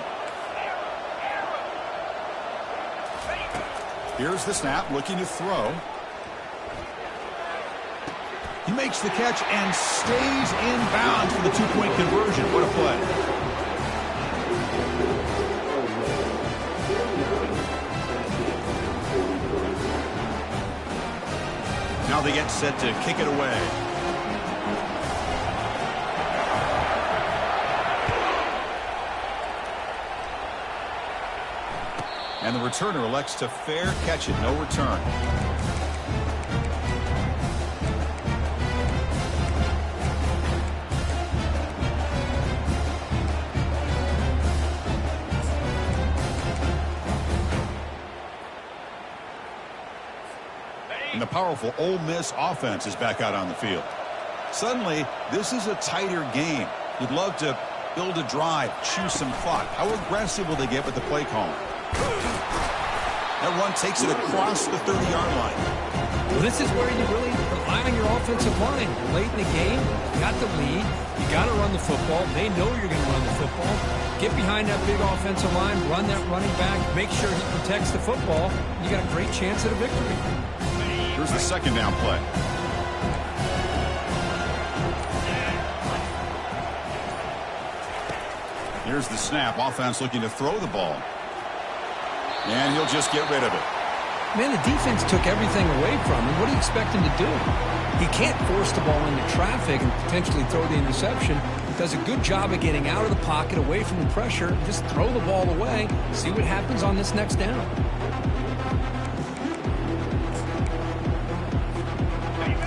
Here's the snap, looking to throw. He makes the catch and stays in bounds for the two-point conversion. What a play. Now they get set to kick it away. And the returner elects to fair catch it. No return. And the powerful Ole Miss offense is back out on the field. Suddenly, this is a tighter game. You'd love to build a drive, choose some clock. How aggressive will they get with the play call? That run takes it across the 30-yard line. Well, this is where you really rely on your offensive line. Late in the game, you got the lead. You got to run the football. They know you're going to run the football. Get behind that big offensive line, run that running back, make sure he protects the football. You got a great chance at a victory. Here's the second down play. Here's the snap. Offense looking to throw the ball. And he'll just get rid of it. Man, the defense took everything away from him. What do you expect him to do? He can't force the ball into traffic and potentially throw the interception. He does a good job of getting out of the pocket, away from the pressure. Just throw the ball away. See what happens on this next down.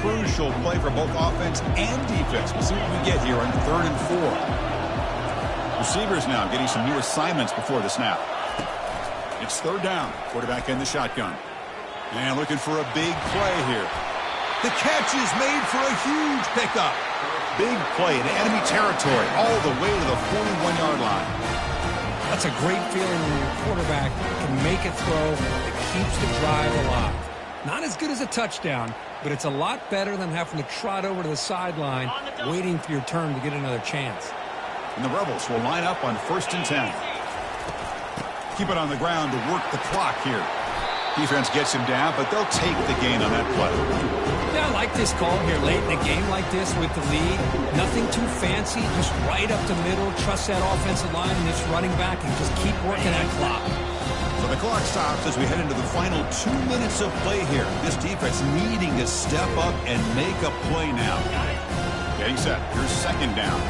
Crucial play for both offense and defense. We'll see what we get here on 3rd and 4. Receivers now getting some new assignments before the snap. It's 3rd down. Quarterback in the shotgun. And looking for a big play here. The catch is made for a huge pickup. Big play in enemy territory all the way to the 41-yard line. That's a great feeling when your quarterback can make a throw that keeps the drive alive. Not as good as a touchdown, but it's a lot better than having to trot over to the sideline waiting for your turn to get another chance. And the Rebels will line up on 1st and 10. Keep it on the ground to work the clock here. Defense gets him down, but they'll take the gain on that play. Yeah, I like this call here late in a game like this with the lead. Nothing too fancy, just right up the middle. Trust that offensive line and this running back and just keep working that clock. So the clock stops as we head into the final 2 minutes of play here. This defense needing to step up and make a play now. Getting set. Here's 2nd down.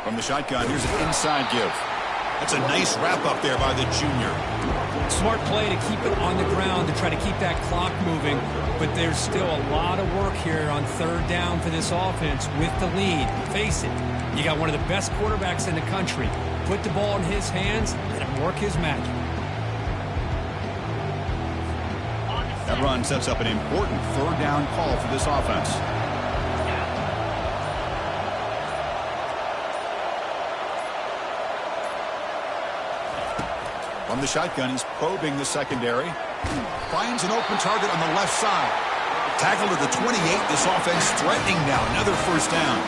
From the shotgun, here's an inside give. That's a nice wrap up there by the junior. Smart play to keep it on the ground to try to keep that clock moving. But there's still a lot of work here on 3rd down for this offense with the lead. Face it, you got one of the best quarterbacks in the country. Put the ball in his hands, let him work his magic. That run sets up an important 3rd down call for this offense. From the shotgun, he's probing the secondary. Finds an open target on the left side. Tackled at the 28. This offense threatening now. Another 1st down.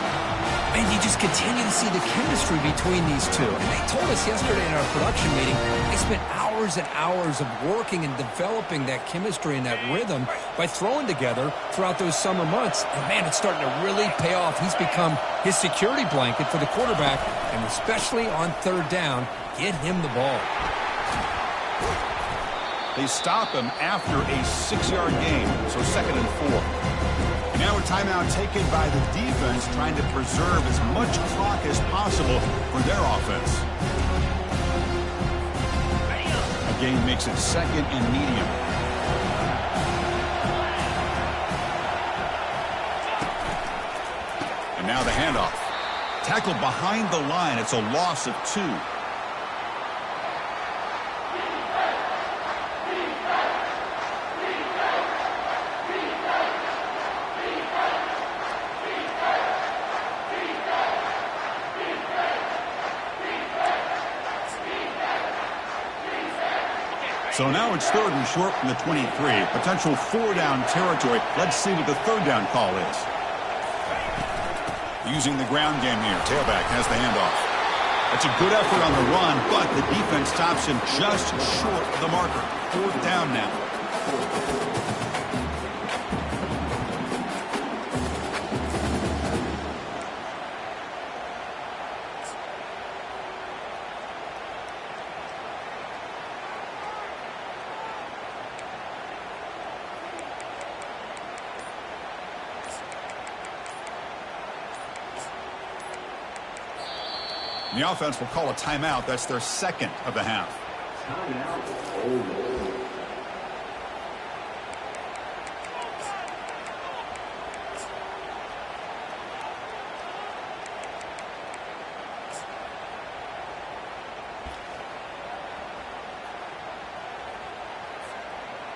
And you just continue to see the chemistry between these two. And they told us yesterday in our production meeting, they spent hours and hours of working and developing that chemistry and that rhythm by throwing together throughout those summer months. And, man, it's starting to really pay off. He's become his security blanket for the quarterback, and especially on 3rd down, get him the ball. They stop him after a 6-yard gain, so 2nd and 4. And now a timeout taken by the defense, trying to preserve as much clock as possible for their offense. A gain makes it 2nd and medium. And now the handoff. Tackled behind the line. It's a loss of 2. So now it's 3rd and short from the 23. Potential 4-down territory. Let's see what the 3rd down call is. Using the ground game here. Tailback has the handoff. That's a good effort on the run, but the defense stops him just short of the marker. 4th down now. The offense will call a timeout. That's their 2nd of the half. Timeout. Ole Miss.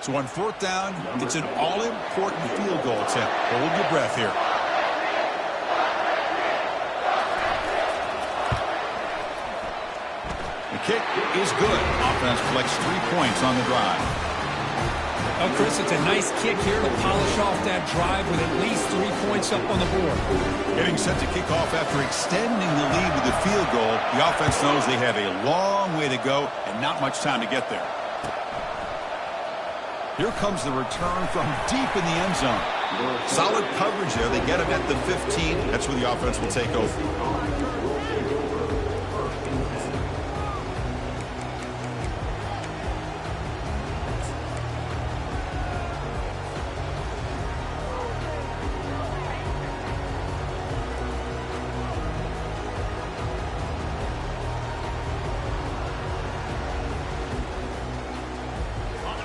So on 4th down, it's an all-important field goal attempt. Hold your breath here. Kick is good. Offense collects 3 points on the drive. Oh, Chris, it's a nice kick here to polish off that drive with at least 3 points up on the board. Getting set to kick off after extending the lead with the field goal. The offense knows they have a long way to go and not much time to get there. Here comes the return from deep in the end zone. Solid coverage there. They get him at the 15. That's where the offense will take over.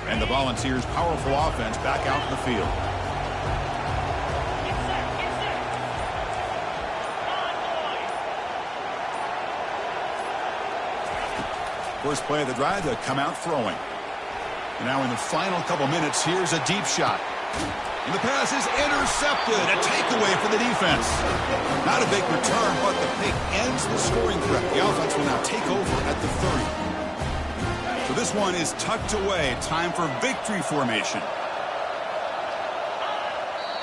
And the Volunteers' powerful offense back out in the field. First play of the drive, they'll come out throwing. And now in the final couple minutes, here's a deep shot. And the pass is intercepted. A takeaway for the defense. Not a big return, but the pick ends the scoring threat. The offense will now take over at the 30. So this one is tucked away. Time for victory formation.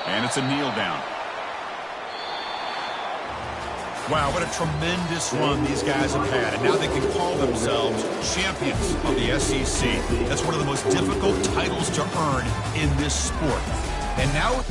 And it's a kneel down. Wow, what a tremendous run these guys have had. And now they can call themselves champions of the SEC. That's one of the most difficult titles to earn in this sport. And now